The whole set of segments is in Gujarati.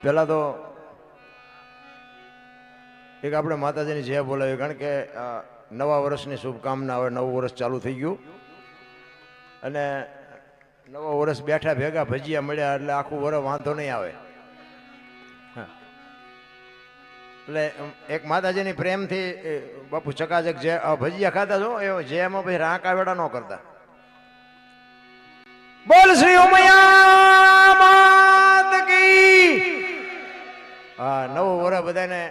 પહેલા તો એક આપણે માતાજીની જય બોલાવી, કારણ કે નવા વર્ષની શુભકામના. હવે નવું વર્ષ ચાલુ થઈ ગયું અને નવા વર્ષ બેઠા ભેગા ભજીયા મળ્યા એટલે આખું વર્ષ વાંધો નહીં આવે. એટલે એક માતાજીની પ્રેમથી બાપુ ચકાચક જે ભજીયા ખાતા છો એ જેમાં પછી રાંક આવેડા ન કરતા. બોલ શ્રી ઉમૈયા માત કી. હા, નવું વર્ષ બધાને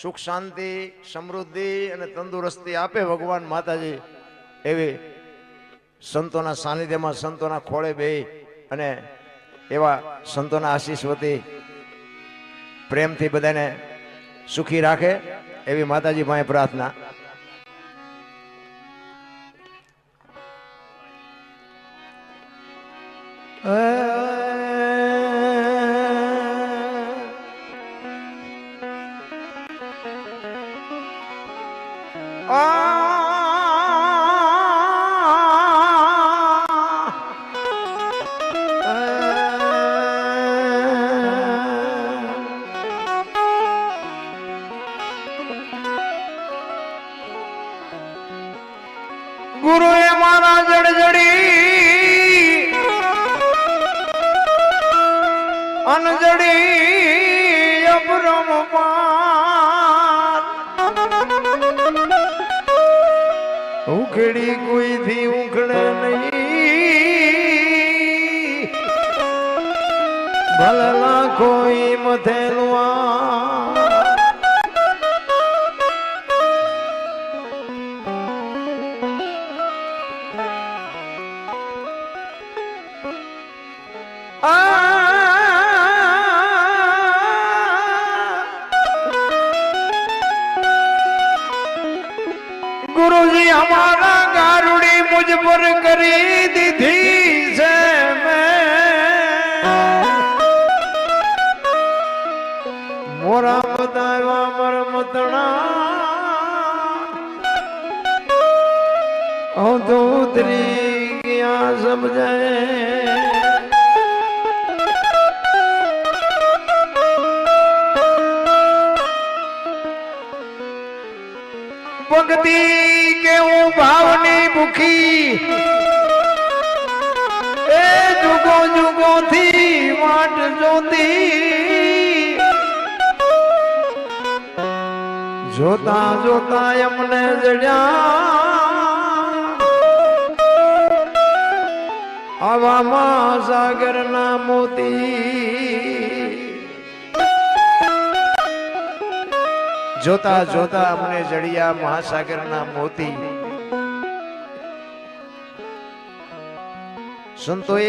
સુખ શાંતિ સમૃદ્ધિ અને તંદુરસ્તી આપે ભગવાન માતાજી. એવી સંતોના સાનિધ્યમાં સંતોના ખોળે બેહી અને એવા સંતોના આશીષવતી પ્રેમથી બધાને સુખી રાખે એવી માતાજી પાસે પ્રાર્થના. ગુરુએ મારા જડજડી અનજડી અપરમ પાન ઉખડી કોઈથી ઉખડે નહીં ભલના કોઈ મથેલું गुरुजी हमारा गारुड़ी मुझ पर करी दीधी से मोरा बतावा मर मतना तो उतरी गया समझे. ભક્તિ કેવું ભાવની ભૂખી એ જુગો જુગો થી વાટ જોતી જોતા જોતા એમને જડ્યા આવામાં સાગર ના મોતી. જોતા જોતા અમને જડિયા મહાસાગરના મોતી. સંતોએ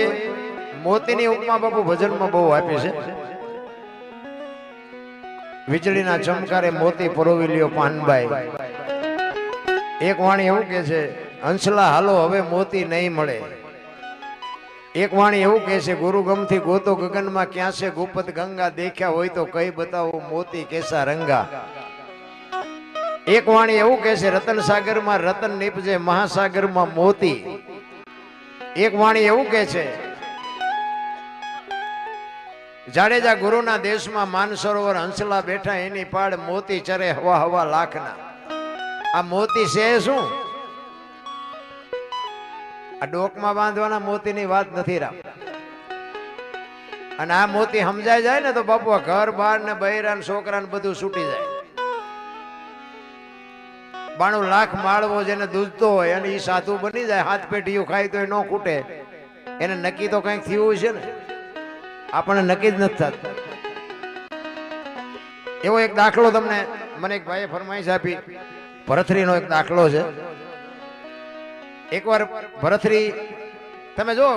મોતીની ઉપમા બાપુ ભજનમાં બહુ આપી છે. વીજળીના ચમકારે મોતી પરોવી લ્યો પાનબાઈ. એક વાણી એવું કે છે, હંસલા હાલો હવે મોતી નહીં મળે. એક વાણી એવું કે છે, ગુરુગમથી ગોતો ગગનમાં ક્યાં છે ગોપત ગંગા, દેખ્યા હોય તો કઈ બતાવો મોતી કેસા રંગા. એક વાણી એવું કે છે, રતન સાગરમાં રતન નીપજે મહાસાગરમાં મોતી. એક વાણી એવું કે છે, જાડેજા ગુરુના દેશમાં માનસરોવર હંસલા બેઠા એની પાડ મોતી ચરે હવા હવા લાખના. આ મોતી છે શું? આ ડોકમાં બાંધવાના મોતીની વાત નથી રામ. અને આ મોતી સમજાય જાય ને તો બાપુ આ ઘર બાર ને બૈરા ને છોકરા ને બધું છૂટી જાય. 92 લાખ માળવો જેને દૂધતો હોય અને એ સાધુ બની જાય, હાથ પેઢીઓ ખાય તો એ ન ખૂટે. એને નક્કી તો કંઈક થયું છે ને, આપણને નક્કી જ નથી થતું. એવો એક દાખલો તમને મને એક ભાઈએ ફરમાઈશ આપી. ભરથરીનો એક દાખલો છે. એકવાર ભરથરી, તમે જો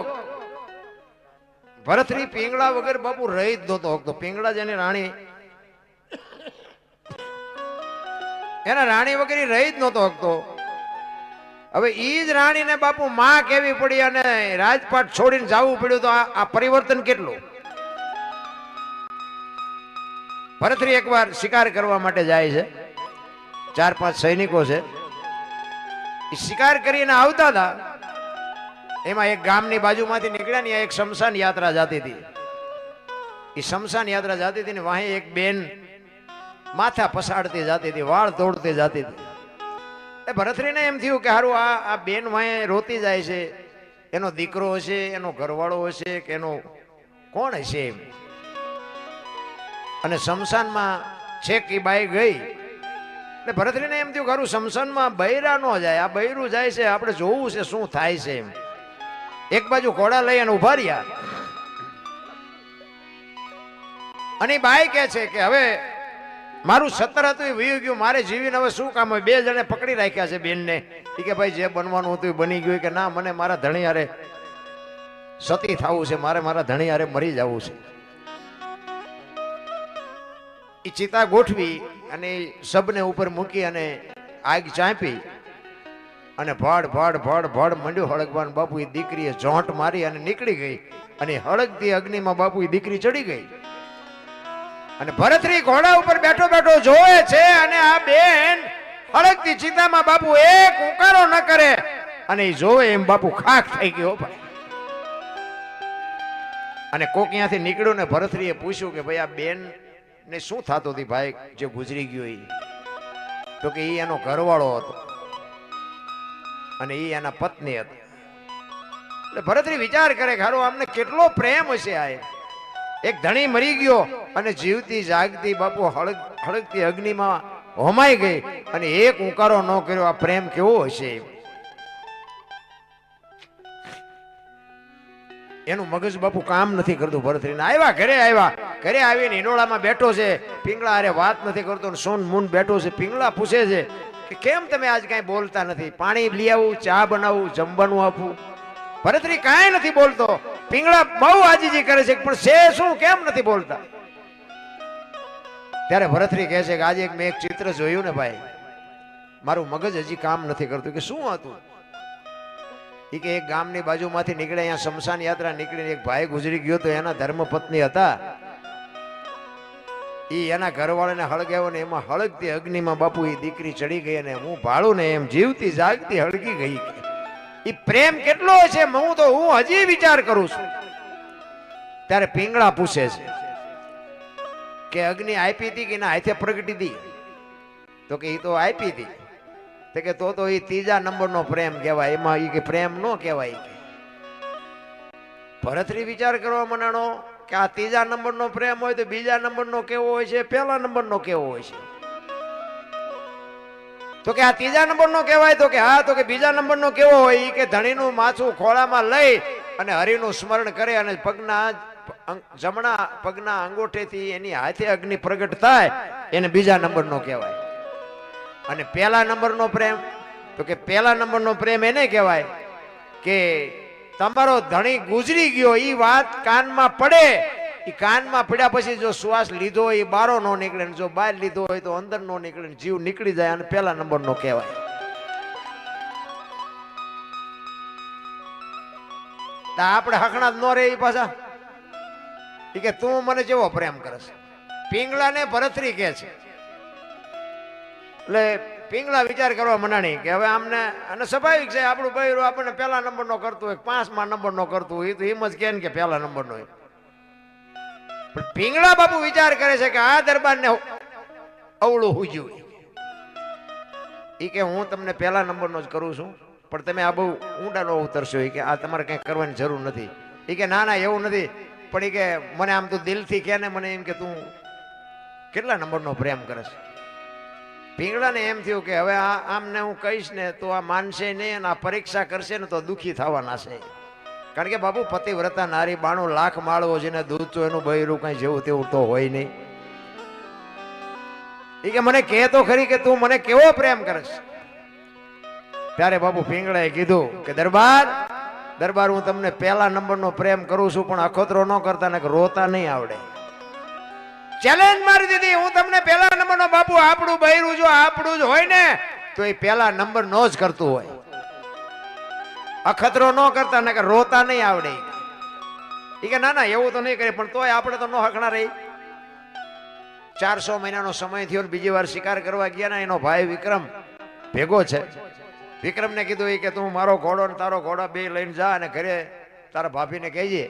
ભરથરી પીંગળા વગર બાપુ રહી જ નહોતો શકતો. પીંગળા જેની રાણી, એના રાણી વગેરે રહી જ નહોતો શકતો. હવે ઈ જ રાણીને બાપુ માં કેવી પડી અને રાજપાટ છોડીને જવું પડ્યું. તો આ પરિવર્તન કેટલું. ભરથરી એકવાર શિકાર કરવા માટે જાય છે. 4-5 સૈનિકો છે. શિકાર કરીને આવતા હતા એમાં એક ગામની બાજુમાંથી નીકળ્યા ને એક શમશાન યાત્રા જતી હતી. એ એ શમશાન યાત્રા જતી હતી ને વાહે એક બેન માથા પસાડતી જતી હતી, વાળ તોડતી જતી હતી. એ ભરતરીને એમ થયું કે હારું આ બેન વાહે રોતી જાય છે, એનો દીકરો હશે, એનો ઘરવાળો હશે કે એનો કોણ હશે એમ. અને શમશાનમાં છેક એ બાઈ ગઈ એટલે ભરતરીને એમ થયું ખરું શમશાનમાં બૈરા ન જાય, આ બૈરું જાય છે, આપણે જોવું છે શું થાય છે એમ. એક બાજુ ઘોડા લઈ અને ઉભા રહ્યા અને બાઈ કહે છે કે હવે મારું 17 હતું એ વયું ગયું, મારે જીવીને હવે શું કામ હોય. 2 જણે પકડી રાખ્યા છે બેનને. એ કે ભાઈ જે બનવાનું હતું એ બની ગયું. કે ના, મને મારા ધણી હારે સતી થવું છે, મારે મારા ધણી હારે મરી જવું છે. એ ચિતા ગોઠવી અને સબને ઉપર મૂકી અને આગ ચાંપી અને ભડ ભડ ભડ ભડ મંડ્યો હળગવાનું. બાપુ એ દીકરીએ જોંટ મારી અને નીકળી ગઈ અને હળગતી અગ્નિમાં બાપુ એ દીકરી ચડી ગઈ. અને ભરતરી ઘોડા ઉપર બેઠો બેઠો જોવે છે અને આ બેન હળગતી ચિતામાં બાપુ એક ઉકારો ન કરે અને એ જોવે એમ બાપુ ખાખ થઈ ગયો ભાઈ. અને કોક ત્યાંથી નીકળ્યો ને ભરતરીએ પૂછ્યું કે ભાઈ આ બેન ને શું થતું હતું ભાઈ જે ગુજરી ગયો એ? તો કે એ એનો ઘરવાળો હતો અને એ એના પત્ની હતી. એટલે ભરતરી વિચાર કરે કે હારો આમને કેટલો પ્રેમ હશે. આ એક ધણી મરી ગયો અને જીવતી જાગતી બાપુ હળગતી અગ્નિમાં હોમાઈ ગઈ અને એક ઉકારો ન કર્યો. આ પ્રેમ કેવો હશે? એનું મગજ બાપુ કામ નથી કરતું. ભરતરીને આવ્યા, ઘરે આવીને હિંડોળામાં બેઠો છે, પિંગળા અરે વાત નથી કરતો. સોન મૂન બેઠો છે. પિંગળા પૂછે છે કે કેમ તમે આજ કઈ બોલતા નથી? પાણી લઈ આવું, ચા બનાવું, જમવાનું આપું? ભરતરી કાંઈ નથી બોલતો. પિંગળા બહુ આજીજી કરે છે પણ છે શું, કેમ નથી બોલતા? ત્યારે ભરતરી કહે છે કે આજે મેં એક ચિત્ર જોયું ને ભાઈ, મારું મગજ હજી કામ નથી કરતું. કે શું હતું? એ કે એક ગામની બાજુમાંથી નીકળે, અહીંયા શમશાન યાત્રા નીકળીને એક ભાઈ ગુજરી ગયો તો એના ધર્મપત્ની હતા. એ એના ઘરવાળાને હળગાવ્યો ને એમાં હળગતી અગ્નિમાં બાપુ એ દીકરી ચડી ગઈ અને હું ભાળું ને એમ જીવતી જાગતી હળગી ગઈ. એ પ્રેમ કેટલો છે હું હજી વિચાર કરું છું. ત્યારે પિંગળા પૂછે છે કે અગ્નિ આપી હતી કે ના હાથે પ્રગટી હતી? તો કે એ તો આપી હતી. તો કે તો એ 3જા નંબરનો પ્રેમ કહેવાય, એમાં એ કે પ્રેમ નો કહેવાય. ભરતરી વિચાર કરવા મનાણો કે આ 3જા નંબરનો પ્રેમ હોય તો 2જા નંબરનો કેવો હોય છે, 1લા નંબરનો કેવો હોય છે? તો કે આ 3જા નંબરનો કહેવાય. તો કે હા. તો કે 2જા નંબરનો કેવો હોય? કે ધણીનું માથું ખોળામાં લઈ અને હરિનું સ્મરણ કરે અને જમણા પગના અંગોઠેથી એની હાથે અગ્નિ પ્રગટ થાય, એને 2જા નંબરનો કહેવાય. અને 1લા નંબરનો પ્રેમ? તો કે 1લા નંબરનો પ્રેમ એને કહેવાય કે તમારો ધણી ગુજરી ગયો એ વાત કાનમાં પડે, એ કાનમાં પડ્યા પછી જો શ્વાસ લીધો હોય એ બારો નો નીકળે, જો બહાર લીધો હોય તો અંદર નો નીકળે, જીવ નીકળી જાય, અને 1લા નંબરનો કહેવાય. આપણે હકણા ન રે એ પાછા કે તું મને જેવો પ્રેમ કરસ. પિંગળાને ભરતરી કે છે. એટલે પિંગળા વિચાર કરવા મનાણી કે હવે આમને, અને સ્વાભાવિક છે આપણું બૈરું આપણને 1લા નંબરનો કરતું હોય, 5મા નંબરનો કરતું હોય, તો એમ જ કે 1લા નંબરનો હોય. પણ પિંગળા બાપુ વિચાર કરે છે કે આ દરબારને અવળું હુજ્યું. એ કે હું તમને 1લા નંબરનો જ કરું છું, પણ તમે આ બહુ ઊંડા નો ઉતરશો. કે આ તમારે કંઈ કરવાની જરૂર નથી. એ કે ના એવું નથી, પણ એ કે મને આમ તું દિલથી કે ને મને એમ કે તું કેટલા નંબરનો પ્રેમ કરે છે. પિંગળાને એમ થયું કે હવે આમને હું કહીશ ને તો આ માનશે નહીં અને આ પરીક્ષા કરશે ને તો દુઃખી થવાના છે. કારણ કે બાપુ પતિવ્રતા નારી 92 લાખ માળવો જેને દૂધ તો એનું બૈરું કઈ જેવું તેવું તો હોય નહીં. એ કે મને કહે તો ખરી કે તું મને કેવો પ્રેમ કરશ? ત્યારે બાપુ પિંગળાએ કીધું કે દરબાર હું તમને 1લા નંબરનો પ્રેમ કરું છું, પણ અખતરો ન કરતા ને રોતા નહીં આવડે. ચેલેન્જ મારી દીધી. હું તમને 1લા નંબરનો બાપુ આપણું બૈરું જો આપણું જ હોય ને તો એ 1લા નંબર નો જ કરતું હોય, અખતરો ન કરતા ને રોતા નહીં આવડે. એ કે ના એવું તો નહીં કરે, પણ તોય આપણે તો ન હકણા રહી. 400 મહિનાનો સમય થયો, બીજી વાર શિકાર કરવા ગયા ને એનો ભાઈ વિક્રમ ભેગો છે. વિક્રમને કીધું કે તું મારો ઘોડો ને તારો ઘોડો 2 લઈને જા અને ઘરે તારા ભાભીને કહેજે.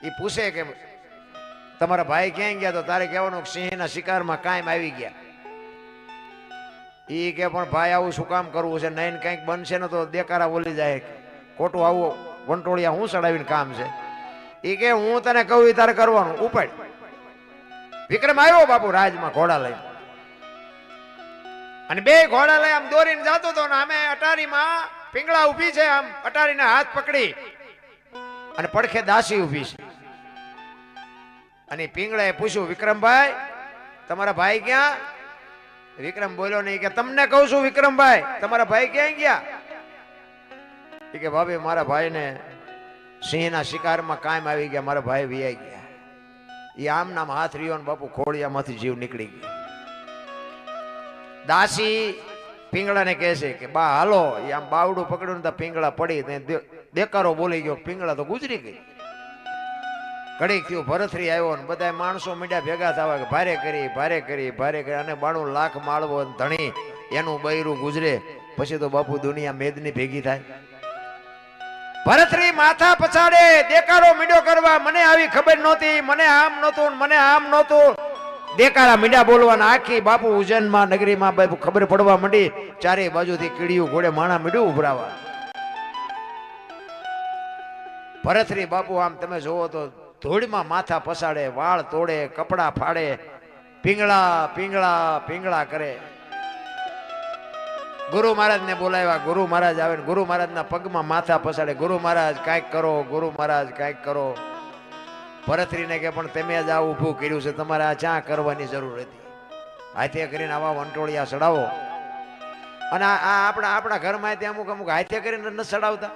એ પૂછે કે તમારા ભાઈ ક્યાં ગયા? તો તારે કહેવાનું સિંહના શિકારમાં કાયમ આવી ગયા. ઈ કે પણ ભાઈ આવું શું કામ કરવું છે? નહીં કંઈક બનશે ને તો દેકારા બોલી જાય, ખોટું આવું વંટોળિયા હું ચડાવીને કામ છે. ઈ કે હું તને કહું તારે કરવાનું. ઉપાડ. વિક્રમ આવ્યો બાપુ રાજમાં ઘોડા લઈને, અને બે ઘોડા લઈ આમ દોરીને જતો હતો ને આમે અટારીમાં પિંગળા ઊભી છે, આમ અટારીને હાથ પકડી અને પડખે દાસી ઊભી છે. અને પિંગળાએ પૂછ્યું, વિક્રમભાઈ તમારા ભાઈ ક્યાં? વિક્રમ બોલ્યો નહીં. કે તમને કહું છું વિક્રમભાઈ, તમારા ભાઈ ક્યાં ગયા? એ કે ભાભી મારા ભાઈને સિંહના શિકારમાં કાયમ આવી ગયા, મારા ભાઈ વિયાઈ ગયા. એ આમ નામ હાથ રહ્યો ને બાપુ ખોડિયામાંથી જીવ નીકળી ગયો. દાસી પિંગળાને કહે છે કે બા હાલો. એ આમ બાવડું પકડ્યું ને પિંગળા પડી, દેકારો બોલી ગયો, પિંગળા તો ગુજરી ગઈ. ઘડીક થયું ભરથરી આવ્યો ને બધા માણસો મીડિયા ભેગા થવા કે ભારે કરી ભારે કરી ભારે કરી, અને 92 લાખ માળવો ધણી એનું બૈરું ગુજરે પછી તો બાપુ દુનિયા મેદની ભેગી થાય. ભરથરી માથા પછાડે દેકારો મીડો કરવા, મને આવી ખબર નહોતી, મને આમ નહોતું, મને આમ નહોતું. દેકારા મીડા બોલવાના. આખી બાપુ ઉજ્જૈનમાં નગરીમાં બાપુ ખબર પડવા માંડી. ચારે બાજુથી કીડીયું ઘોડે માણા મીડું ઉભરાવા. ભરથરી બાપુ આમ તમે જોવો તો ધૂળમાં માથા પસાડે, વાળ તોડે, કપડા ફાડે, પિંગળા પિંગળા પિંગળા કરે. ગુરુ મહારાજ ને બોલાવ્યા. ગુરુ મહારાજ આવે ને ગુરુ મહારાજના પગમાં માથા પસાડે. ગુરુ મહારાજ કાંઈક કરો, ગુરુ મહારાજ કાંઈક કરો. ભરથરીને કે પણ તમે જ આ ઊભું કર્યું છે, તમારે આ ચા કરવાની જરૂર હતી. હાથે કરીને આવા વંટોળિયા ચડાવો. અને આ આપણા ઘરમાં ત્યાં અમુક હાથે કરીને ન ચડાવતા.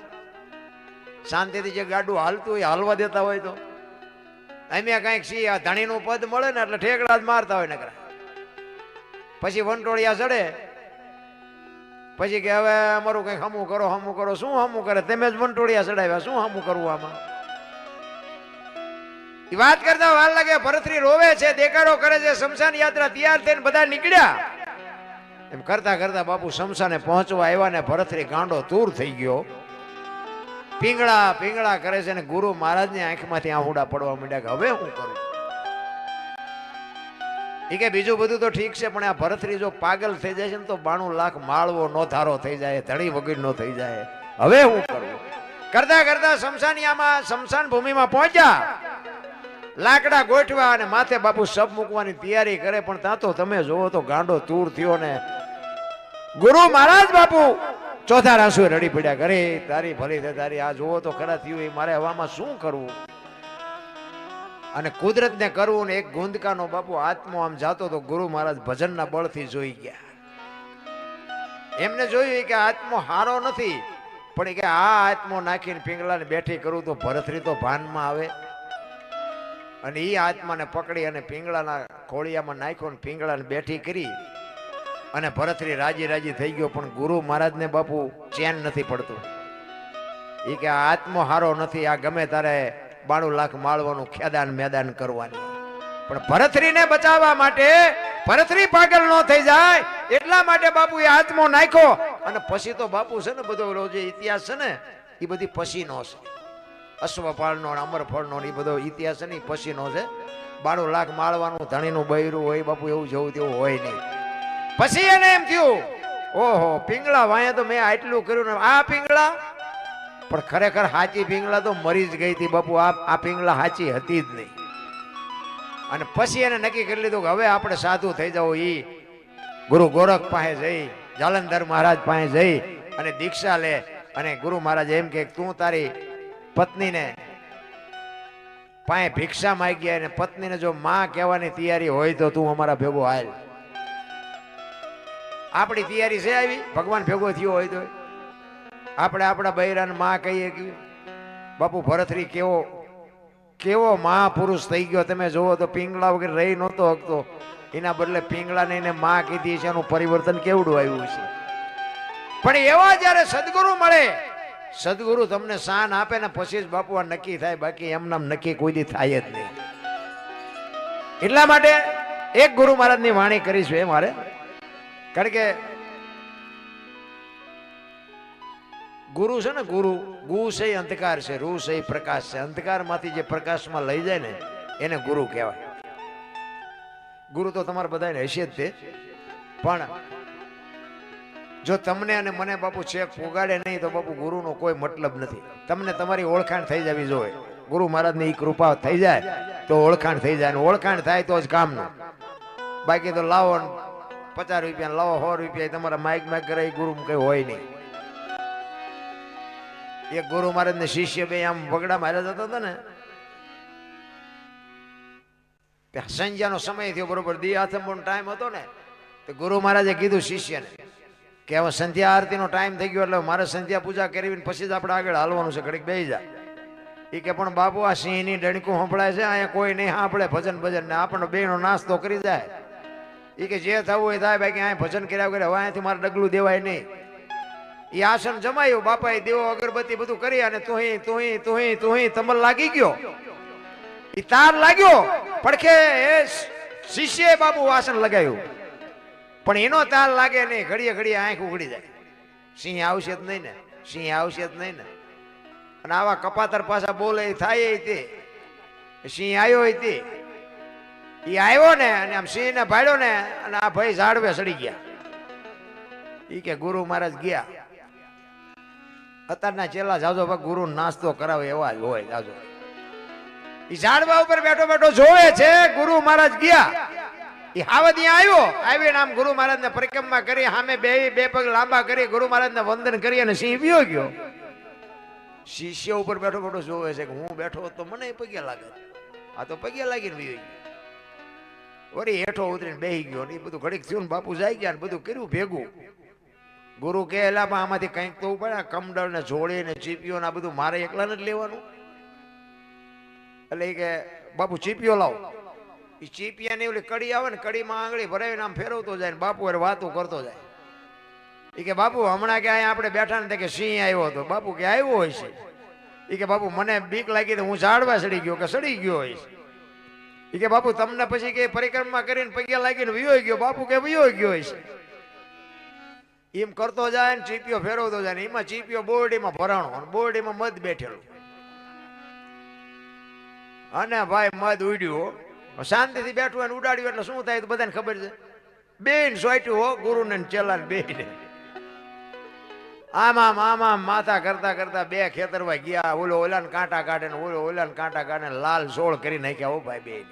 શાંતિથી જે ગાડું હાલતું હોય હાલવા દેતા હોય તો અમે કઈક સી આ ધણીનું પદ મળે ને એટલે ઠેકડા જ મારતા હોય નકરા. પછી વંટોળિયા ચડે, પછી કે હવે અમારું કઈક હમું કરો, હમું કરો. શું હમું કરે? તમે જ વંટોળિયા ચડાવ્યા, શું હમું કરવું આમાં? એ વાત કરતા વાર લાગે. ભરથરી રોવે છે, દેકારો કરે છે. શમશાન યાત્રા તૈયાર થઈને બધા નીકળ્યા. એમ કરતા કરતા બાપુ શમશાને પહોંચવા આવ્યા ને ભરથરી ગાંડો તૂર થઈ ગયો. પિંગળા પિંગળા કરે છે ને ગુરુ મહારાજની આંખમાંથી આહુડા પડવા માંડ્યા કે હવે હું કરું? એ કે બીજું બધું તો ઠીક છે, પણ આ ભરથરી જો પાગલ થઈ જાય છે ને તો 92 લાખ માળવો નો ધારો થઈ જાય, ધણી વગર નો થઈ જાય. હવે હું કરું? કરતા કરતા શમશાનિયામાં શમશાન ભૂમિમાં પહોંચ્યા. લાકડા ગોઠવા અને માથે બાપુ સબ મૂકવાની તૈયારી કરે, પણ ત્યાં તો તમે જોવો તો ગાંડો તૂર થયો ને ગુરુ મહારાજ બાપુ ચોથા રાસુએ રડી પડ્યા. કરે તારી ભલી છે તારી, આ જોવો તો ખરા થયું, એ મારે હવામાં શું કરવું? અને કુદરતને કરવું ને એક ગુંદકાનો બાપુ આત્મો આમ જાતો તો ગુરુ મહારાજ ભજનના બળથી જોઈ ગયા. એમને જોયું કે આત્મો હારો નથી, પણ કે આ આત્મો નાખીને પિંગલાને બેઠી કરું તો ભરથરી તો ભાનમાં આવે. અને એ આત્માને પકડી અને પિંગળાના ખોળિયામાં નાખ્યો ને પિંગળાને બેઠી કરી અને ભરથરી રાજી રાજી થઈ ગયો. પણ ગુરુ મહારાજને બાપુ ચેન નથી પડતું. એ કે આ આત્મો હારો નથી, આ ગમે તારે 92 લાખ માળવાનું ખેદાન મેદાન કરવાની. પણ ભરથરીને બચાવવા માટે, ભરથરી પાગલ ન થઈ જાય એટલા માટે બાપુ એ આત્મો નાખ્યો. અને પછી તો બાપુ છે ને બધો જે ઇતિહાસ છે ને એ બધી પછીનો છે. અશ્વપાળનો અમરફળનો એ બધો ઇતિહાસ છે ને એ પછીનો છે. 92 લાખ માળવાનું ધણીનું બૈરું હોય બાપુ, એવું જવું તેવું હોય નહીં. પછી એને એમ થયું, ઓહો પિંગળા વાયા તો મેં આટલું કર્યું ને આ પિંગળા, પણ ખરેખર હાચી પિંગળા તો મરી જ ગઈ હતી બાપુ. આ પિંગળા હાચી હતી જ નહીં. અને પછી એને નક્કી કરી લીધું કે હવે આપણે સાધુ થઈ જાવ. ઈ ગુરુ ગોરખ પાસે જઈ, જાલંધર મહારાજ પાસે જઈ અને દીક્ષા લે. અને ગુરુ મહારાજ એમ કે તું તારી પત્નીને પાસે ભિક્ષા માંગી અને પત્નીને જો માં કહેવાની તૈયારી હોય તો તું અમારા ભેગો હાલ. આપણી તૈયારી છે આવી? ભગવાન ભેગો થયો હોય તો આપણે આપણા બૈરાને માં કહીએ કે બાપુ ભરથરી કેવો કેવો મહાપુરુષ થઈ ગયો. તમે જોવો તો પિંગળા વગર રહી નહોતો હકતો, એના બદલે પિંગળાને એને માં કીધી છે. એનું પરિવર્તન કેવડું આવ્યું છે. પણ એવા જયારે સદગુરુ મળે, સદગુરુ તમને શાન આપે ને પછી જ બાપુ આ નક્કી થાય, બાકી એમનામ નક્કી કોઈ દી થાય જ નહીં. એટલા માટે એક ગુરુ મહારાજની વાણી કરીશું એ મારે, કારણ કે ગુરુ છે ને, ગુરુ ગુ છે અંધકાર છે, રૂ છે પ્રકાશ છે. અંધકાર માંથી જે પ્રકાશમાં લઈ જાય ને એને ગુરુ કહેવાય. ગુરુ તો તમારા બધાને હશે જ તે, પણ જો તમને અને મને બાપુ છેક પોગાડે નહીં તો બાપુ ગુરુનો કોઈ મતલબ નથી. તમને તમારી ઓળખાણ થઈ જવી જોઈએ. ગુરુ મહારાજની કૃપા થઈ જાય તો ઓળખાણ થઈ જાય, ઓળખાણ થાય તો જ કામનું. બાકી તો લાવો 50 રૂપિયા લાવો 100 રૂપિયા તમારા માઇક કરે ગુરુ કઈ હોય નહીં. એક ગુરુ મહારાજ ને શિષ્ય બે આમ વગડા માર્યા જતા હતા ને, સંજ્ઞાનો સમય થયો બરોબર, દી આથમનો ટાઈમ હતો ને, તો ગુરુ મહારાજે કીધું શિષ્યને કે હવે સંધ્યા આરતીનો ટાઈમ થઈ ગયો, એટલે મારે સંધ્યા પૂજા કરવી પછી જ આપણે આગળ હાલવાનું છે, ઘડીક બેસી જા. એ કે પણ બાપુ આ સિંહની ડણકું સંભળાય છે, અહીંયા કોઈ નહીં સાંભળે ભજન ભજન ને આપણને બેનો નાસ્તો કરી જાય. એ કે જે થવું હોય થાય, બાકી અહીંયા ભજન કર્યા કરે, હવે અહીંયાથી મારે ડગલું દેવાય નહીં. એ આસન જમાયું, બાપાએ દેવો અગરબત્તી બધું કરી અને તુહી તમલ લાગી ગયો, એ તાર લાગ્યો પડખે શિષ્યએ બાપુ આસન લગાવ્યું, પણ એનો તાર લાગે નહીં. ઘડીએ ઘડીએ આંખ ઉઘડી જાય. સિંહ આવશે જ નહીં ને, સિંહ આવશે જ નહીં ને. અને આવા કપાતર પાછા બોલે થાય તે સિંહ આવ્યો તે એ આવ્યો ને, અને આમ સિંહ ને ભાડ્યો ને, અને આ ભાઈ ઝાડવે સડી ગયા. એ કે ગુરુ મહારાજ ગયા. અત્યારના ચેલા જાજો ગુરુ નાસ્તો કરાવે એવા જ હોય જાજો. એ ઝાડવા ઉપર બેઠો બેઠો જોવે છે ગુરુ મહારાજ ગયા. એ હાવદિયા આવ્યો, આવીને આમ ગુરુ મહારાજ ને પરિક્રમા કરી, સામે બે પગ લાંબા કરી ગુરુ મહારાજ ને વંદન કરી અને સિંહ વિયો ગયો. શિષ્ય ઉપર બેઠો બેઠો જોવે છે કે હું બેઠો તો મને પગે લાગે, આ તો પગે લાગીને વિયો ગયો. વળી હેઠો ઉતરીને બેસી ગયો. એ બધું ઘડીક થયું ને બાપુ જાય ગયા ને બધું કર્યું ભેગું. ગુરુ કે એલામાં આમાંથી કંઈક તો પડે, કમડળ ને જોડી ને ચીપીઓ ને આ બધું મારે એકલાને જ લેવાનું. એટલે એ કે બાપુ ચીપીઓ લાવો. એ ચીપિયા ની ઓલી કડી આવે ને, કડીમાં આંગળી ભરાવીને આમ ફેરવતો જાય ને બાપુ અરે વાતો કરતો જાય. એ કે બાપુ હમણાં કે અહીંયા આપણે બેઠા ને કે સિંહ આવ્યો હતો. બાપુ કે આવ્યો હોય છે. એ કે બાપુ મને બીક લાગી તો હું ઝાડવા સડી ગયો, કે સડી ગયો હોય છે. એ કે બાપુ તમને પછી કે પરિક્રમા કરીને પગે લાગીને વિયો ગયો. બાપુ કે વિયો ગયો હોય છે. એમ કરતો જાય ને ચીપીઓ ફેરવતો જાય ને, એમાં ચીપીઓ બોરડીમાં ભરાણો અને બોરડીમાં મધ બેઠેલું. અને ભાઈ મધ ઉડ્યું, શાંતિથી બેઠું અને ઉડાડ્યું એટલે શું થાય તો બધાને ખબર છે. બેન સોટ્યું હો ગુરુને ચેલાને બેને. આમાં આમાં માથા કરતા કરતા બે ખેતરવા ગયા. ઓલો ઓલાને કાંટા કાઢે ને ઓલો ઓલાને કાંટા કાઢે, લાલ સોળ કરી નાખ્યા. હો ભાઈ બેન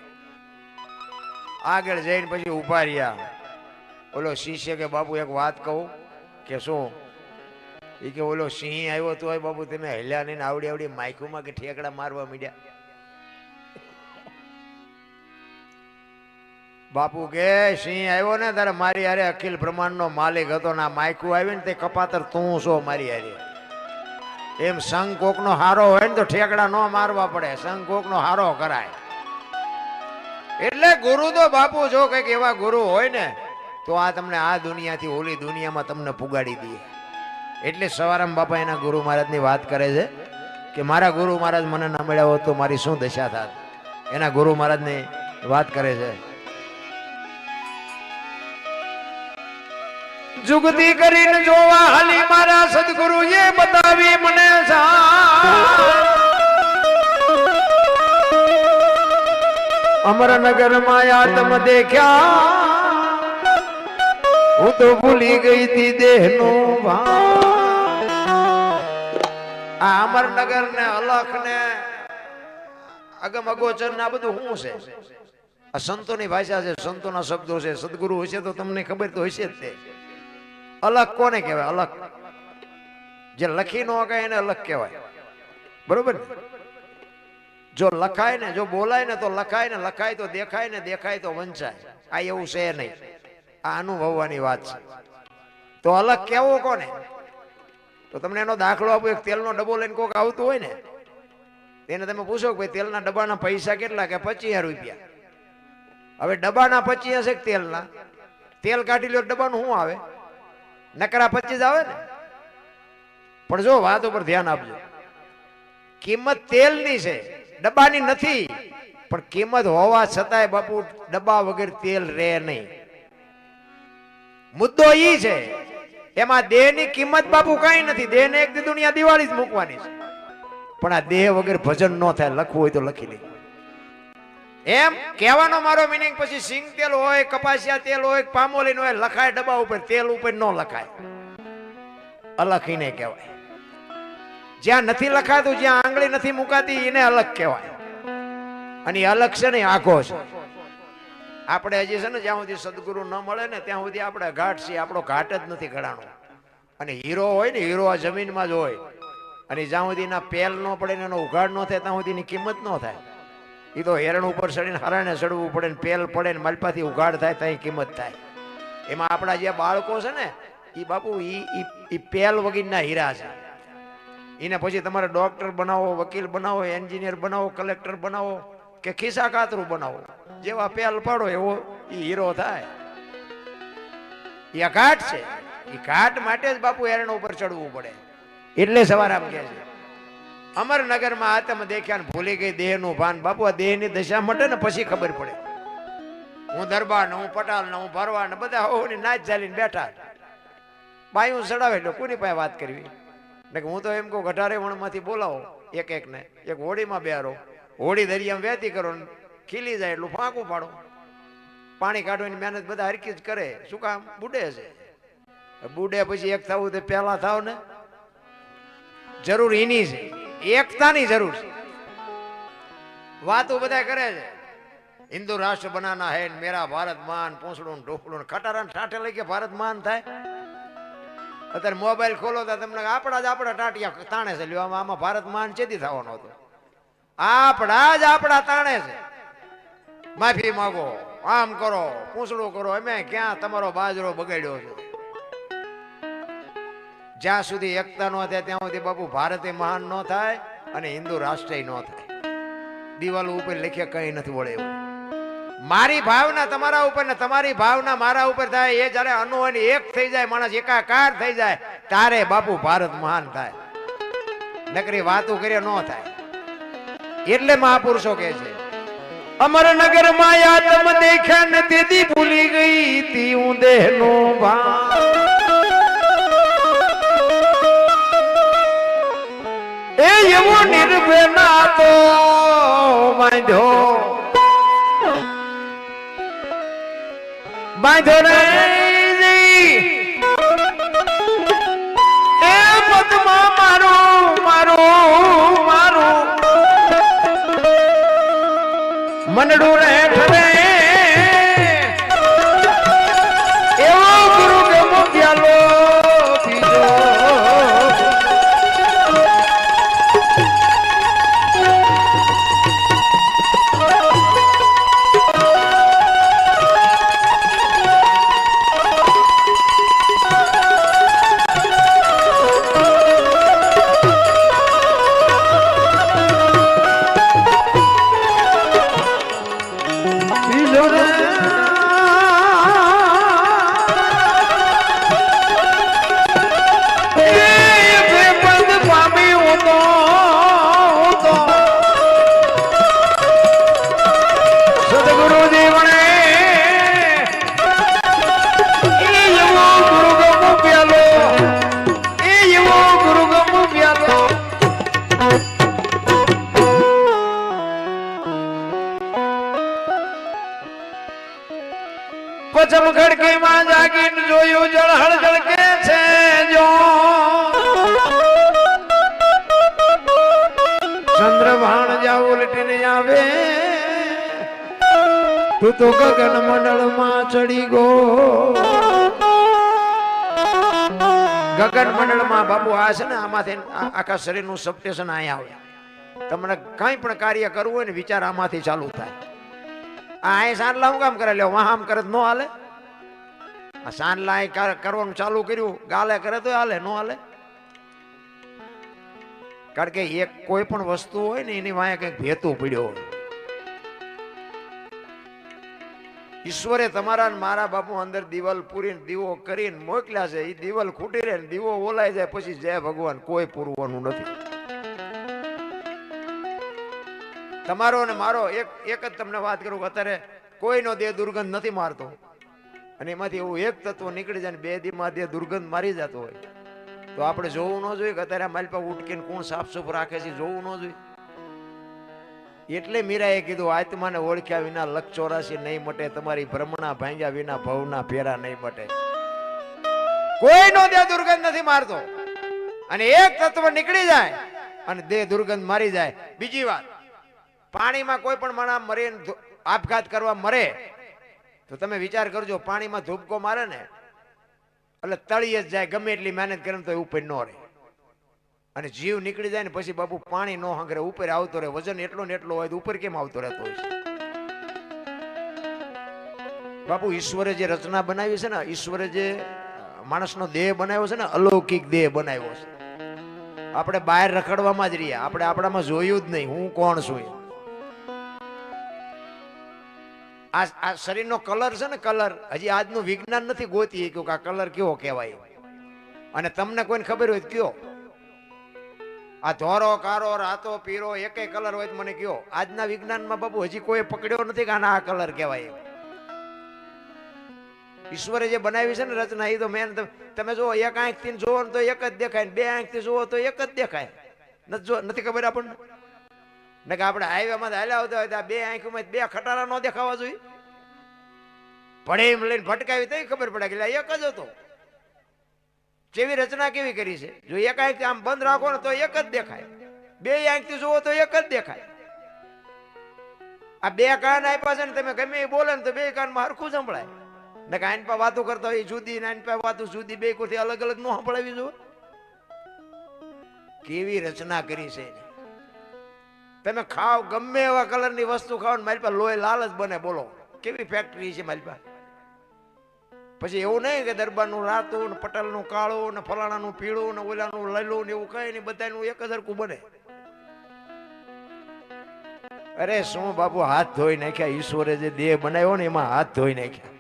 આગળ જઈને પછી ઉભા રહ્યા. ઓલો શિષ્ય કે બાપુ એક વાત કહું. કે શું? એ કે ઓલો સિંહ આવ્યો તો બાપુ તમે હેલ્યા નહીં, આવડી આવડી માઇકુમાં કે ઠેકડા મારવા માંડ્યા. બાપુ કે સિંહ આવ્યો ને તારે મારી હારે અખિલ બ્રહ્માંડ નો માલિક હતો ને, આ માયકું આવી ને તે કપાતર તું છો મારી હારે. એમ સંગ કોક નો હારો હોય ને તો ઠેકડા નો મારવા પડે, સંગ કોક નો હારો કરાય. એટલે ગુરુ તો બાપુ જો કઈક એવા ગુરુ હોય ને તો આ તમને આ દુનિયાથી ઓલી દુનિયામાં તમને પુગાડી દે. એટલે સવારામ બાપા એના ગુરુ મહારાજ ની વાત કરે છે કે મારા ગુરુ મહારાજ મને ના મળ્યા હોત તો મારી શું દશા થાત. એના ગુરુ મહારાજ ની વાત કરે છે. જુગતી કરીને જોવા હાલી મારા સદગુરુએ બતાવી મને અમરનગર માં આત્મ દેખ્યા, હું તો ભૂલી ગઈ હતી દેહનું ભાન. આ અમરનગર ને અલખ ને અગમ અગોચર ને આ બધું શું છે? આ સંતોની ભાષા છે, સંતોના શબ્દો છે. સદગુરુ હશે તો તમને ખબર તો હશે જ. તે અલગ કોને કહેવાય? અલગ જે લખી ન કહે એને અલગ કહેવાય. બરોબર ને? જો લખાય ને, જો બોલાય ને તો લખાય ને, લખાય તો દેખાય ને, દેખાય તો વંચાય. આ એવું છે નહીં, આ અનુભવવાની વાત છે. તો અલગ કેવો કોને? તો તમને એનો દાખલો આપો. એક તેલનો ડબ્બો લઈને કોક આવતું હોય ને, એને તમે પૂછો કે ભાઈ તેલના ડબ્બાના પૈસા કેટલા? કે 25 રૂપિયા. હવે ડબ્બાના 25 હશે કે તેલના? તેલ કાઢી લો ડબ્બાનું શું આવે? નકરા 25 આવે ને. પણ જો વાત ઉપર ધ્યાન આપજો, કિંમત તેલની છે, ડબ્બાની નથી. પણ કિંમત હોવા છતાંય બાપુ ડબ્બા વગર તેલ રહે નહીં. મુદ્દો ઈ છે. એમાં દેહની કિંમત બાપુ કઈ નથી. દેહને એક દુનિયા દિવાળી જ મૂકવાની છે. પણ આ દેહ વગર ભજન ન થાય. લખવું હોય તો લખી લે. એમ કહેવાનો મારો મિનિંગ પછી સિંગ તેલ હોય, કપાસિયા તેલ હોય, પામોલીન હોય, લખાય ડબ્બા ઉપર, તેલ ઉપર ન લખાય, અલખીને કહેવાય. જ્યાં નથી લખાતું, જ્યાં આંગળી નથી મુકાતી એને અલગ કહેવાય. અને અલગ છે ને આખો છે. આપણે હજી છે ને જ્યાં સુધી સદગુરુ ન મળે ને ત્યાં સુધી આપણે ઘાટ છીએ. આપણો ઘાટ જ નથી ઘડાણો. અને હીરો હોય ને, હીરો આ જમીનમાં જ હોય. અને જ્યાં સુધી એના પેલ ન પડે ને એનો ઉઘાડ ન થાય ત્યાં સુધી એની કિંમત ન થાય. એ તો હેરણ ઉપર ચડીને હરાણે ચડવું પડે ને, પેલ પડે ને માલપાથી ઉઘાડ થાય ત્યાં કિંમત થાય. એમાં આપણા જે બાળકો છે ને એ બાપુ ઈ પેલ વગરના હીરા છે. એને પછી તમારે ડોક્ટર બનાવો, વકીલ બનાવો, એન્જિનિયર બનાવો, કલેક્ટર બનાવો કે ખિસ્સા કાતરું બનાવો, જેવા પેલ પાડો એવો ઈ હીરો થાય. એ ઘાટ છે. એ ઘાટ માટે જ બાપુ હેરણ ઉપર ચડવું પડે. એટલે સવારે આમ કહે છે અમરનગરમાં આતમ દેખ્યા ને ભૂલી ગઈ દેહનું ભાન. બાપુ આ દેહની દશા મટે ને પછી ખબર પડે. હું દરબાર ને, હું પટાલ ને, હું ભરવાડ ને બધા હોની નાચ ચાલીને બેઠા, બાયું ચડાવે એટલે કોની પાસે વાત કરવી. હું તો એમ કહું ગઢારે વણમાંથી બોલાવો એક એક ને, એક હોડીમાં બેહારો, હોડી દરિયામાં વહેતી કરો, ખીલી જાય એટલું ફાંકું પાડો. પાણી કાઢવાની મહેનત બધા હરકી જ કરે. શું કામ? બુડે છે. બુડે પછી એક થવું તો પહેલા થાવ ને. જરૂર એની છે, એકતાની જરૂર છે. વાતો બધા કરે છે હિન્દુ રાષ્ટ્ર બનાના હે, મેરા ભારત માન, પૂંછડું ઢોકળું ખટારા ઠાઠે લઈ કે ભારત માન થાય. અત્યારે મોબાઈલ ખોલો તો તમને આપણા જ આપણા ટાટિયા તાણે છે. લ્યો આમાં ભારત માન ચેતી થવાનો હતો? આપણા જ આપણા તાણે છે. માફી માંગો, આમ કરો, પૂંછડું કરો. અમે ક્યાં તમારો બાજરો બગાડ્યો છે? જ્યાં સુધી એકતા ન થાય ત્યાં સુધી બાપુ ભારતે મહાન ન થાય અને હિન્દુ રાષ્ટ્ર ન થાય. દિવાલો ઉપર લખે કઈ નથી વળે એવું. મારી ભાવના તમારા ઉપર ને તમારી ભાવના મારા ઉપર થાય, એ જયારે અનુ એક થઈ જાય, માણસ એકાકાર થઈ જાય, તારે બાપુ ભારત મહાન થાય. નકરી વાતો કરીએ ન થાય. એટલે મહાપુરુષો કહે છે અમરનગર માં આતમ દેખ્યા ને તેથી ભૂલી ગઈ તી હું દેહનો ભાન. એ એવો નિર્ભેના તો બાંધ્યો રે એ પદમાં મારું મારું મારું મનડું રે ઠરે એવો ગુરુ ગમો ગ્યાલો બીજો. પચમ ખડકી માં જાગીને જોયું જળહળ જળકે છે જો ચંદ્રભાણ જાવ ઉલટીને આવે તું તો ગગન મંડળ માં ચડી ગો. ગગન મંડળ માં બાપુ આ છે ને આમાંથી આખા શરીર નું સબસ્ટેશન અહીંયા આવે. તમને કઈ પણ કાર્ય કરવું હોય ને વિચાર આમાંથી ચાલુ થાય. આ સાંડલા હું કામ કરે લ્યો વાહ આમ કરે ન હાલે. આ સાંડલા કરવાનું ચાલુ કર્યું ગાલે કરે તો હાલે, ન હાલે. કારણ કે એક કોઈ પણ વસ્તુ હોય ને એની વાંહે કઈક ભેતું પડ્યો હોય. ઈશ્વરે તમારા મારા બાપુ અંદર દિવાલ પૂરીને દીવો કરીને મોકલ્યા છે. એ દિવાલ ખૂટી રહે ને દીવો ઓલાઈ જાય પછી જય ભગવાન કોઈ પૂરવાનું નથી. તમારો ને મારો એક જ તમને વાત કરું કે અત્યારે કોઈનો દેહ દુર્ગંધ નથી મારતો અને એમાંથી એવું એક તત્વ નીકળી જાય ને બે દીમાં દેહ દુર્ગંધ મારી જતો હોય તો આપણે જોવું ન જોઈએ કે અત્યારે માલપા ઉટકીને કોણ સાફ સુફ રાખે છે? જોવું ન જોઈએ. એટલે મીરાએ કીધું આત્માને ઓળખ્યા વિના લખ 84 નહીં મટે, તમારી ભ્રમણા ભાંગ્યા વિના ભવના ફેરા નહીં મટે. કોઈનો દેહ દુર્ગંધ નથી મારતો, અને એક તત્વ નીકળી જાય અને દેહ દુર્ગંધ મારી જાય. બીજી વાત, પાણીમાં કોઈ પણ માણસ મરે, આપઘાત કરવા મરે તો તમે વિચાર કરજો, પાણીમાં ધૂપકો મારે ને એટલે તળીએ જ જાય, ગમે એટલી મહેનત કરે તો ઉપર ન રહે, અને જીવ નીકળી જાય ને પછી બાપુ પાણી નો હંગરે ઉપર આવતો રહે. વજન એટલો ને એટલો હોય તો ઉપર કેમ આવતો રહેતો હોય છે? બાપુ ઈશ્વરે જે રચના બનાવી છે ને, ઈશ્વરે જે માણસનો દેહ બનાવ્યો છે ને, અલૌકિક દેહ બનાવ્યો છે. આપણે બહાર રખડવામાં જ રહ્યા, આપણે આપણામાં જોયું જ નહીં હું કોણ છું. આ શરીરનો કલર છે ને, કલર હજી આજનું વિજ્ઞાન નથી ગોતી કે આ કલર કેવો કહેવાય, અને તમને કોઈને ખબર હોય કયો? આ ધોરો કારો રાતો પીરો એકે કલર હોય મને કયો? આજના વિજ્ઞાનમાં બાપુ હજી કોઈ પકડ્યો નથી કે આના આ કલર કહેવાય. ઈશ્વરે જે બનાવી છે ને રચના, એ તો મેન. તમે જુઓ, એક આંખથી જોવો તો એક જ દેખાય, બે આંખથી જોવો તો એક જ દેખાય. નથી ખબર આપણને ને કે આપણે હાઈવેમાં હાલ્યા આવતા હોય બે આંખમાં બે ખટારા ન દેખાવા જોઈએ? પડે એમ લઈને ભટકાવી તો ખબર પડે કે એક જ હતો. જેવી રચના કેવી કરી છે, જો એક આંખથી આમ બંધ રાખો ને તો એક જ દેખાય, બે આંખથી જોવો તો એક જ દેખાય. આ બે કાન આપ્યા છે ને, તમે ગમે એ બોલે ને તો બે કાનમાં હરખું સંભળાય. ને કે આઈન પા વાતો કરતા હોય જુદી, આઈન પા વાતો જુદી, બે કોથી અલગ અલગ નો સંભળાવી જો. કેવી રચના કરી છે. તમે ખાવ ગમે એવા કલરની વસ્તુ ખાવ ને મારી પાસે લોહી લાલ જ બને. બોલો કેવી ફેક્ટરી છે મારી પાસે. પછી એવું નહીં કે દરબારનું રાતું ને પટેલનું કાળું ને ફલાણાનું પીળું ને ઓલાનું લીલું ને એવું કઈ નહીં, બધાનું એક જ હરખું બને. અરે શું બાપુ, હાથ ધોઈ નાખ્યા. ઈશ્વરે જે દેહ બનાવ્યો ને એમાં હાથ ધોઈ નાખ્યા.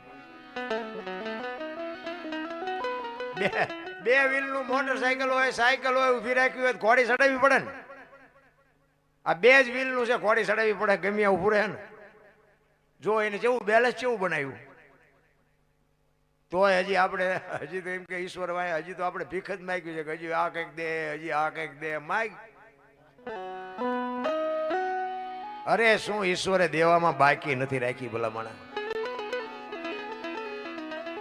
બે વ્હીલ નું મોટરસાયકલ હોય, સાયકલ હોય, ઉભી રાખવી હોય ઘોડી ચડાવવી પડે ને. આ બે જ વ્હીલ નું છે, ઘોડી ચડાવવી પડે ગમે ઉભું રહે ને. જો એને જેવું બેલેન્સ કેવું બનાવ્યું. તોય હજી આપણે હજી તો એમ કે ઈશ્વર ભાઈ હજી તો આપણે ભીખ જ માગ્યું છે કે હજી આ કંઈક દે, હજી આ કંઈક દે માગ. અરે શું ઈશ્વરે દેવામાં બાકી નથી રાખી ભલામણા.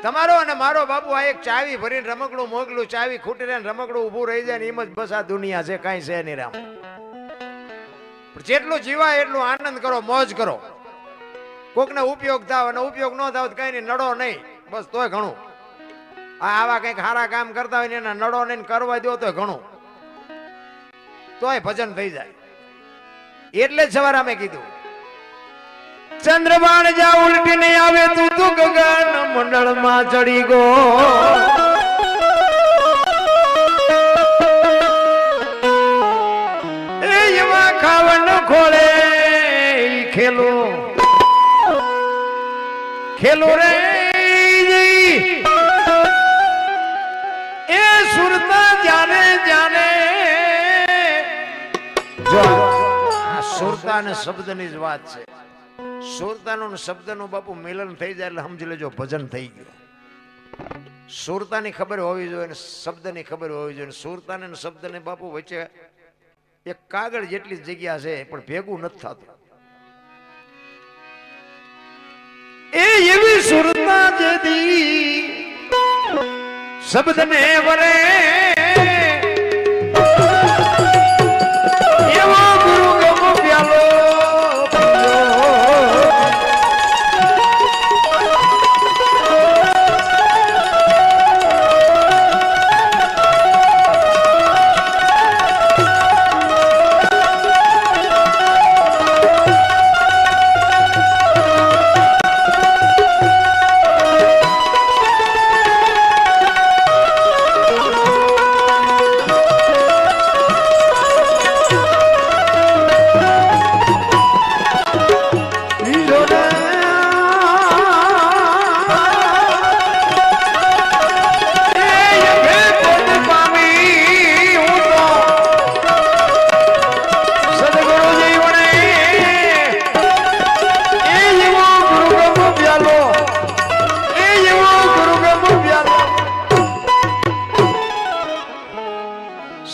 તમારો અને મારો બાપુ આ એક ચાવી ભરીને રમકડું મોકલું, ચાવી ખૂટી રહે ને રમકડું ઊભું રહી જાય ને એમ જ બસ આ દુનિયા છે, કાંઈ છે નહીં રામ. જેટલું જીવાય એટલું આનંદ કરો, મોજ કરો. કોકને ઉપયોગ થાવ અને ઉપયોગ ન થાવ કઈ નહીં, નડો નહીં બસ તોય ઘણું. આવા કઈક સારા કામ કરતા હોય ને એના નડો નહીં, કરવા દો તોય ઘણું, તોય ભજન થઈ જાય. એટલે જ સવારે અમે કીધું, ચંદ્રબાણ જા ઉલટીને આવે તું તો ગગન મંડળમાં ચડી ગો. એમાં ખાવણ ખોળે ખેલો ખેલો રે એ સુરતા જાને જાને. જો આ સુરતા ને શબ્દની જ વાત છે. સુરતાનું શબ્દનું બાપુ મિલન થઈ જાય એટલે સમજી લેજો ભજન થઈ ગયું. સુરતાની ખબર હોવી જોઈએ, શબ્દની ખબર હોવી જોઈએ. સુરતાને શબ્દને બાપુ વચ્ચે એક કાગળ જેટલી જગ્યા છે પણ ભેગું નથી થતું. એ એવી સુરતા જેદી શબ્દને વરે એવો ગુરુ ગમો પ્યાલો.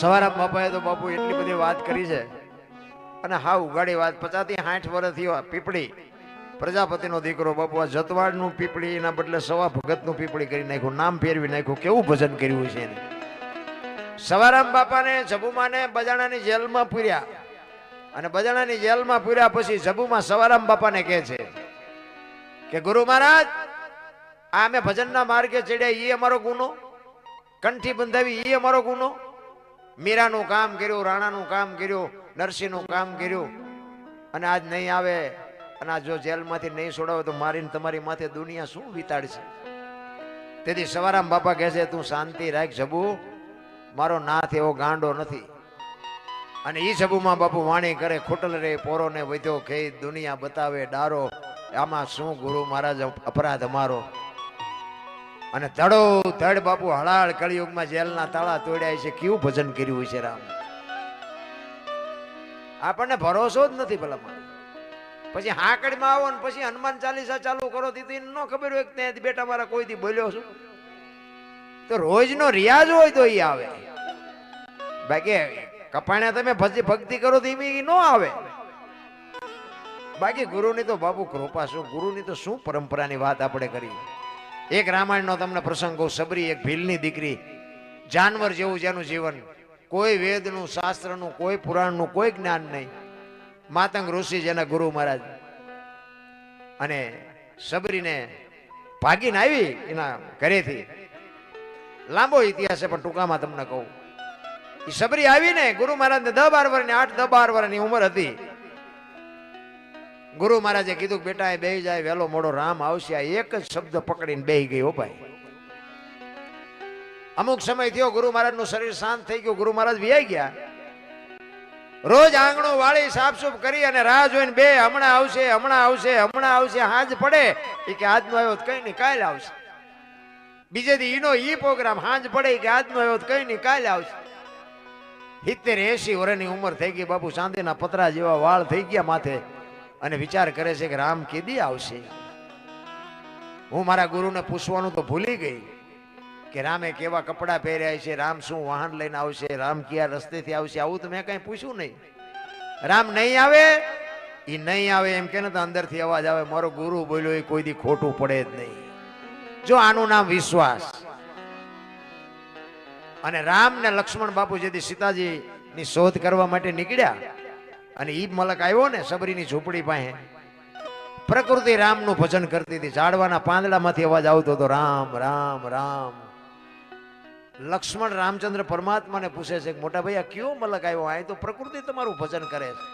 સવારા બાપાએ તો બાપુ એટલી બધી વાત કરી છે અને હા ઉગાડી વાત 50 થી 60 વર્ષ થયો પીપળી પ્રજાપતિનો દીકરો બાપુ આ જતવાડનું પીપળી એના બદલે સવા ભગતનું પીપળી કરી નાખ્યું, નામ ફેરવી નાખ્યું. કેવું ભજન કર્યું છે એને. સવારામ બાપાને જબુમાને બજાણાની જેલમાં પૂર્યા અને બજાણાની જેલમાં પૂર્યા પછી જબુમાં સવારામ બાપાને કહે છે કે ગુરુ મહારાજ આ અમે ભજનના માર્ગે ચડ્યા એ અમારો ગુનો, કંઠી બંધાવી એ અમારો ગુનો, મીરાનું કામ કર્યું, રાણાનું કામ કર્યું, નરસિંહનું કામ કર્યું અને આજ નહીં આવે અને આ જો જેલમાંથી નહીં છોડાવે તો મારીને તમારી માથે દુનિયા શું વિતાડશે. તેથી સવારામ બાપા કહે છે તું શાંતિ રાખ જબુ, મારો નાથ એવો ગાંડો નથી. અને ઈ જબુમાં બાપુ વાણી કરે ખોટલ રે પોરોને વધ્યો કે દુનિયા બતાવે ડારો, આમાં શું ગુરુ મહારાજ અપરાધ અમારો. અને ધડો ધડ બાપુ હળાળ કળિયુગમાં જેલના તાળા તોડ્યા છે. કેવું ભજન કર્યું છે રામ. આપણને ભરોસો જ નથી ભલામાં. પછી હાકડમાં આવો ને પછી હનુમાન ચાલીસા ચાલુ કરો દીધી ન ખબર હોય કે બેટા મારા કોઈ દી બોલ્યો છું. તો રોજનો રિયાઝ હોય તો એ આવે, બાકી કપાણે તમે ભક્તિ કરો તો એ ન આવે. બાકી ગુરુની તો બાપુ કૃપા શું, ગુરુની તો શું પરંપરાની વાત આપણે કરી. એક રામાયણનો તમને પ્રસંગ કહું. સબરી એક ભીલની દીકરી, જાનવર જેવું જેનું જીવન, કોઈ વેદનું શાસ્ત્રનું કોઈ પુરાણનું કોઈ જ્ઞાન નહીં. માતંગ ઋષિ જેના ગુરુ મહારાજ, અને સબરીને ભાગીને આવી એના ઘરેથી. લાંબો ઇતિહાસ છે પણ ટૂંકામાં તમને કહું. એ સબરી આવીને ગુરુ મહારાજને 10-12 વર્ષની 8-12 વર્ષની ઉંમર હતી. ગુરુ મહારાજે કીધું કે બેટા એ બેહી જાય, વહેલો મોડો રામ આવશે. આ એક જ શબ્દ પકડીને બેહી ગઈ. હો ભાઈ, અમુક સમય થયો ગુરુ મહારાજનું શરીર શાંત થઈ ગયું. ગુરુ મહારાજ વિયાઈ ગયા. રોજ આંગણું વાળી સાફસૂફ કરી અને રાહ જોઈને બે હમણાં આવશે હમણાં આવશે હમણાં આવશે. હાંજ પડે એ કે આજનો આવ્યો કઈ નહીં કાલે આવશે. બીજે દી ઈનો ઈ પ્રોગ્રામ. હાંજ પડે કે આજનો આવ્યો કઈ નહીં કાલે આવશે. 70-80 વર્ષની ઉંમર થઈ ગઈ બાપુ. ચાંદીના પતરા જેવા વાળ થઈ ગયા માથે. અને વિચાર કરે છે કે રામ કેદી આવશે. હું મારા ગુરુને પૂછવાનું તો ભૂલી ગઈ કે રામે કેવા કપડા પહેર્યા છે, રામ શું વાહન લઈને આવશે, રામ કયા રસ્તેથી આવશે. આવું તો મેં કઈ પૂછ્યું નહીં. રામ નહીં આવે, એ નહીં આવે એમ કે ને તો અંદરથી અવાજ આવે મારો ગુરુ બોલ્યો એ કોઈ દી ખોટું પડે જ નહીં. જો આનું નામ વિશ્વાસ. અને રામ ને લક્ષ્મણ બાપુ જેથી સીતાજી ની શોધ કરવા માટે નીકળ્યા અને ઈ મલક આવ્યો ને સબરીની ઝૂંપડી પાસે, પ્રકૃતિ રામનું ભજન કરતી હતી. ઝાડવાના પાંદડામાંથી અવાજ આવતો હતો રામ રામ રામ. લક્ષ્મણ રામચંદ્ર પરમાત્માને પૂછે છે કે મોટા ભાઈ આ કયો મલક આવ્યો? આ તો પ્રકૃતિ તમારું ભજન કરે છે.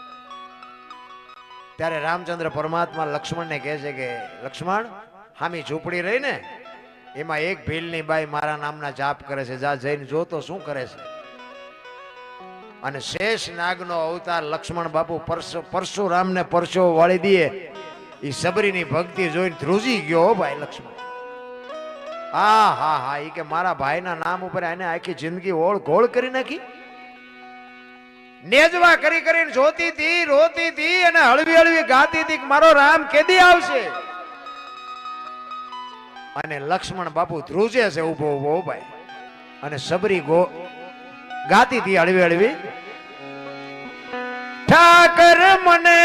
ત્યારે રામચંદ્ર પરમાત્મા લક્ષ્મણને કહે છે કે લક્ષ્મણ, હામી ઝૂંપડી રહી ને એમાં એક ભીલની બાઈ મારા નામના જાપ કરે છે, જા જઈને જો તો શું કરે છે. અને શેષ નાગનો અવતાર લક્ષ્મણ બાપુ પરશુરામને પરસો વાળી દે એ સબરીની ભક્તિ જોઈને ધ્રુજી ગયો. ભાઈ લક્ષ્મણ હા હા હા એ કે મારા ભાઈના નામ ઉપર એને આખી જિંદગી ઓળ ગોળ કરી નાખી. નેજવા કરી કરીને જોતી હતી, રોતી હતી અને હળવી હળવી ગાતી હતી કે મારો રામ કેદી આવશે. અને લક્ષ્મણ બાપુ ધ્રુજે છે ઉભો ઉભો ભાઈ. અને સબરી ગાતી હતી હળવી હળવી, ઠાકર મને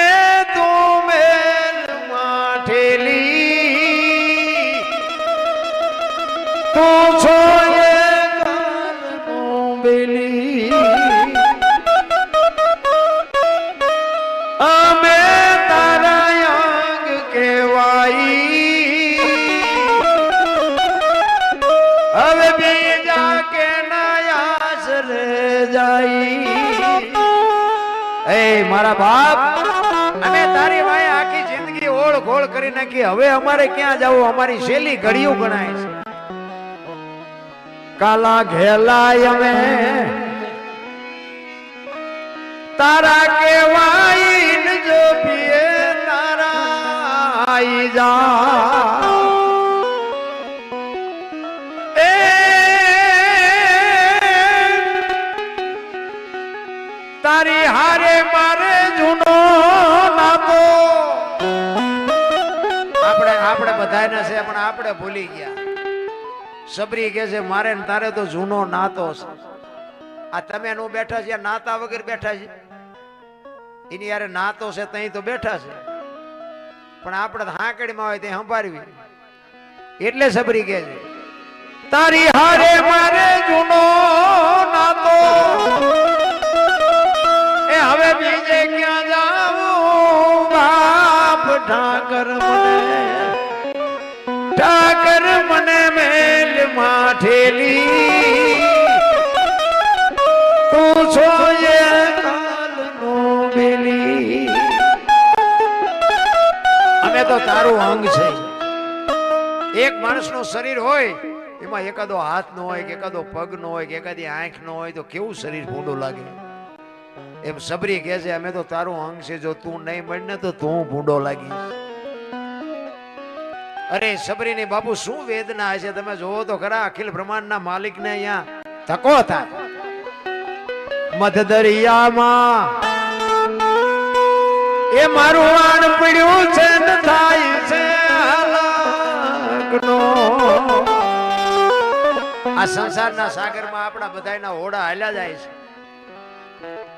તું મેલ માઠેલી, તું છો એ કાલનું બેલી, અમે તારા યાંગ કહેવાઈ, હવે બીજા કે મારા બાપ અમે તારી વાય આખી જિંદગી ઓળ ઘોળ કરી નાખી. હવે અમારે ક્યાં જવું? અમારી શેલી ઘડિયું ગણાય છે. કાલા ઘેલાય અમે તારા કેવાય જો પીએ તારા આઈ જા. તારી હારે મારે જૂનો નાતો. આપણે બધાને છે પણ આપણે ભૂલી ગયા. સબરી કે છે મારે ને તારે તો જૂનો નાતો છે. આ તમે નું બેઠા છે નાતા વગર બેઠા છે. એની યારે નાતો છે તઈ તો બેઠા છે, પણ આપણે હાંકડીમાં હોય તે સંભાળવી. એટલે સબરી કે છે તારી હારે મારે જૂનો નાતો, એ હવે બીજે ક્યાં જાવું બાપ ઠાકર મને મેલ માઠેલી, તું છો એ કાલનો બેલી. અમે તો તારું અંગ છે. એક માણસનું શરીર હોય એમાં એકાદો હાથ નો હોય કે એકાદો પગ નો હોય કે એકાદી આંખ નો હોય તો કેવું શરીર ભૂંડું લાગે. એમ સબરી કહે છે અમે તો તારું અંગ છે, જો તું નહીં મળને તો તું ભૂંડો લાગીશ. અરે સબરીની બાપુ શું વેદના હશે તમે જોવો તો ખરા. અખિલ બ્રહ્માંડના માલિકને અહીંયા ધક્કો થાય. મધ દરિયામાં એ મારું વાણ પડ્યું છે ને થાય છે હાલાકનો. આ સંસારના સાગરમાં આપણા બધાના હોડા હાલ્યા જાય છે.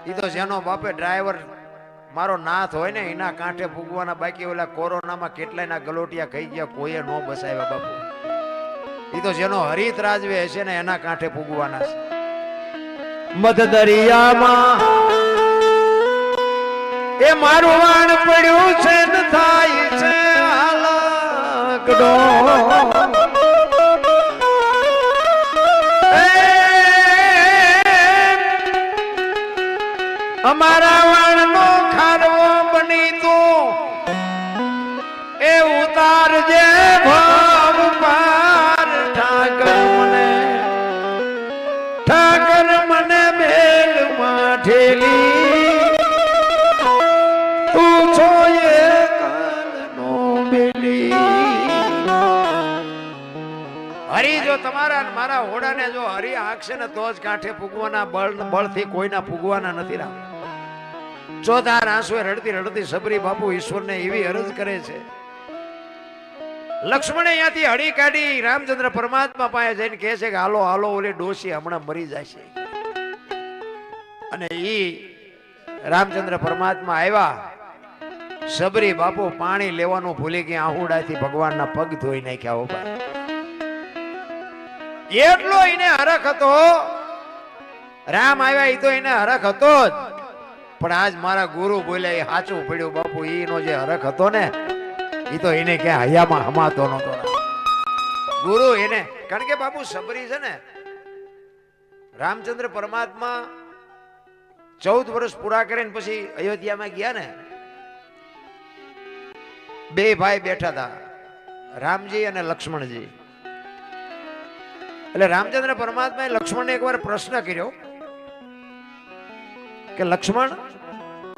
ઈ તો જેનો બાપે ડ્રાઈવર મારો નાથ હોય ને એના કાંઠે ફૂગવાના, બાકી ઓલા કોરોનામાં કેટલાયના ગલોટિયા ખાઈ ગયા, કોઈએ નો બસાવ્યા બાપુ. ઈ તો જેનો હરિત રાજવે હશે ને એના કાંઠે ફૂગવાના છે. મધ દરિયામાં એ મારું વાણ પડ્યું છે ને થાય છે હાલાકડો. અમારા વાણનો ખારવો બની તું એ ઉતારજે ભાવ પાર. ઠાકર મને બેલ માઠેલી, તું છો એ કાલનો બેલી. હરી જો તમારા મારા હોડાને જો હરી આંખશે ને તો જ કાંઠે ફૂગવાના, બળથી કોઈના ફૂગવાના નથી. રામ ચોધાર આંસુએ રડતી રડતી સબરી બાપુ ઈશ્વરને એવી અરજ કરે છે. લક્ષ્મણે અહીંયાથી હળી કાઢી રામચંદ્ર પરમાત્મા પાસે જઈને કહે છે કે હાલો હાલો ઓલી ડોશી હમણાં મરી જશે. અને ઈ રામચંદ્ર પરમાત્મા આવ્યા. સબરી બાપુ પાણી લેવાનું ભૂલી ગયા, આહુડાથી ભગવાનના પગ ધોઈ નાખ્યા. હો ભાઈ એટલો એને હરખ હતો. રામ આવ્યા એ તો એને હરખ હતો જ, પણ આજ મારા ગુરુ બોલ્યા એ સાચું પડ્યું બાપુ. એનો જે હરખ હતો ને એ તો એને ક્યાં હૈયામાં હમાતો નતો. ગુરુ એને, કારણ કે બાપુ સબરી છે ને, રામચંદ્ર પરમાત્મા 14 વર્ષ પૂરા કરીને પછી અયોધ્યામાં ગયા ને, બે ભાઈ બેઠા હતા, રામજી અને લક્ષ્મણજી. એટલે રામચંદ્ર પરમાત્માએ લક્ષ્મણને એકવાર પ્રશ્ન કર્યો કે લક્ષ્મણ,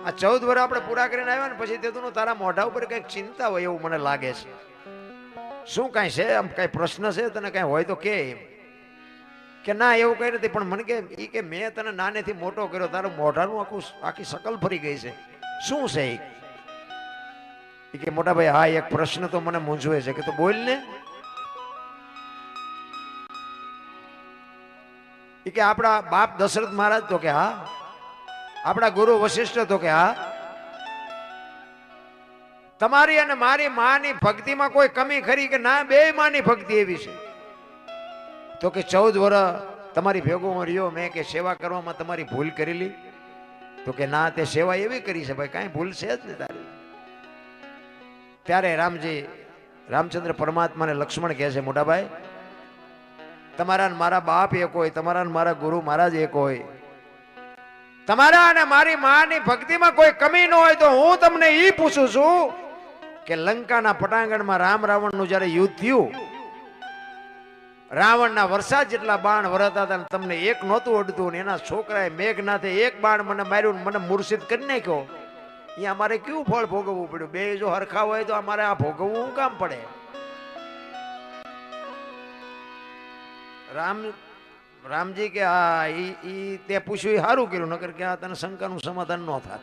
આ 14 વર્ષ આપણે પૂરા કરીને આવ્યા ને પછી તે તું તારા મોઢા ઉપર કઈક ચિંતા હોય એવું મને લાગે છે. શું કઈ છે? આમ કઈ પ્રશ્ન છે તને? કઈ હોય તો કે. કે ના એવું કઈ નથી, પણ મને કે મેં તને નાનેથી મોટો કર્યો, તારું મોઢાનું આખી શકલ ફરી ગઈ છે. શું છે એ? કે મોટા ભાઈ હા એક પ્રશ્ન તો મને મૂંઝવે છે. કે તો બોલ ને. કે આપણા બાપ દશરથ મહારાજ? તો કે હા. આપણા ગુરુ વશિષ્ઠ? તો કે હા. તમારી અને મારી માની ભક્તિમાં કોઈ કમી ખરી? કે ના, બે માની ભક્તિ એવી છે. તો કે 14 વર્ષ તમારી ભેગો હું રહ્યો, મેં કે સેવા કરવામાં તમારી ભૂલ કરેલી? તો કે ના, તે સેવા એવી કરી છે ભાઈ, કાંઈ ભૂલ છે જ નહીં તારી. ત્યારે રામચંદ્ર પરમાત્માને લક્ષ્મણ કહે છે મોટા ભાઈ, તમારા મારા બાપ એક હોય, તમારા મારા ગુરુ મહારાજ એક હોય, તમારા અને મારી માની ભક્તિમાં કોઈ કમી ન હોય તો હું તમને ઈ પૂછું છું કે લંકાના પટાંગણમાં રામ રાવણનું જ્યારે યુદ્ધ થયું, રાવણના વરસાદ જેટલા બાણ વરતા હતા, તમને એક નહોતું અડતું, એના છોકરાએ મેઘનાથે એક બાણ મને માર્યું, મને મૂર્છિત કરી નાખ્યો. અહીંયા અમારે કેવું ફળ ભોગવવું પડ્યું? બે જો હરખા હોય તો અમારે આ ભોગવવું શું કામ પડે? રામજી કે હા ઈ તે પૂછ્યું એ સારું કર્યું, નકર કે આ તને શંકાનું સમાધાન ન થાય.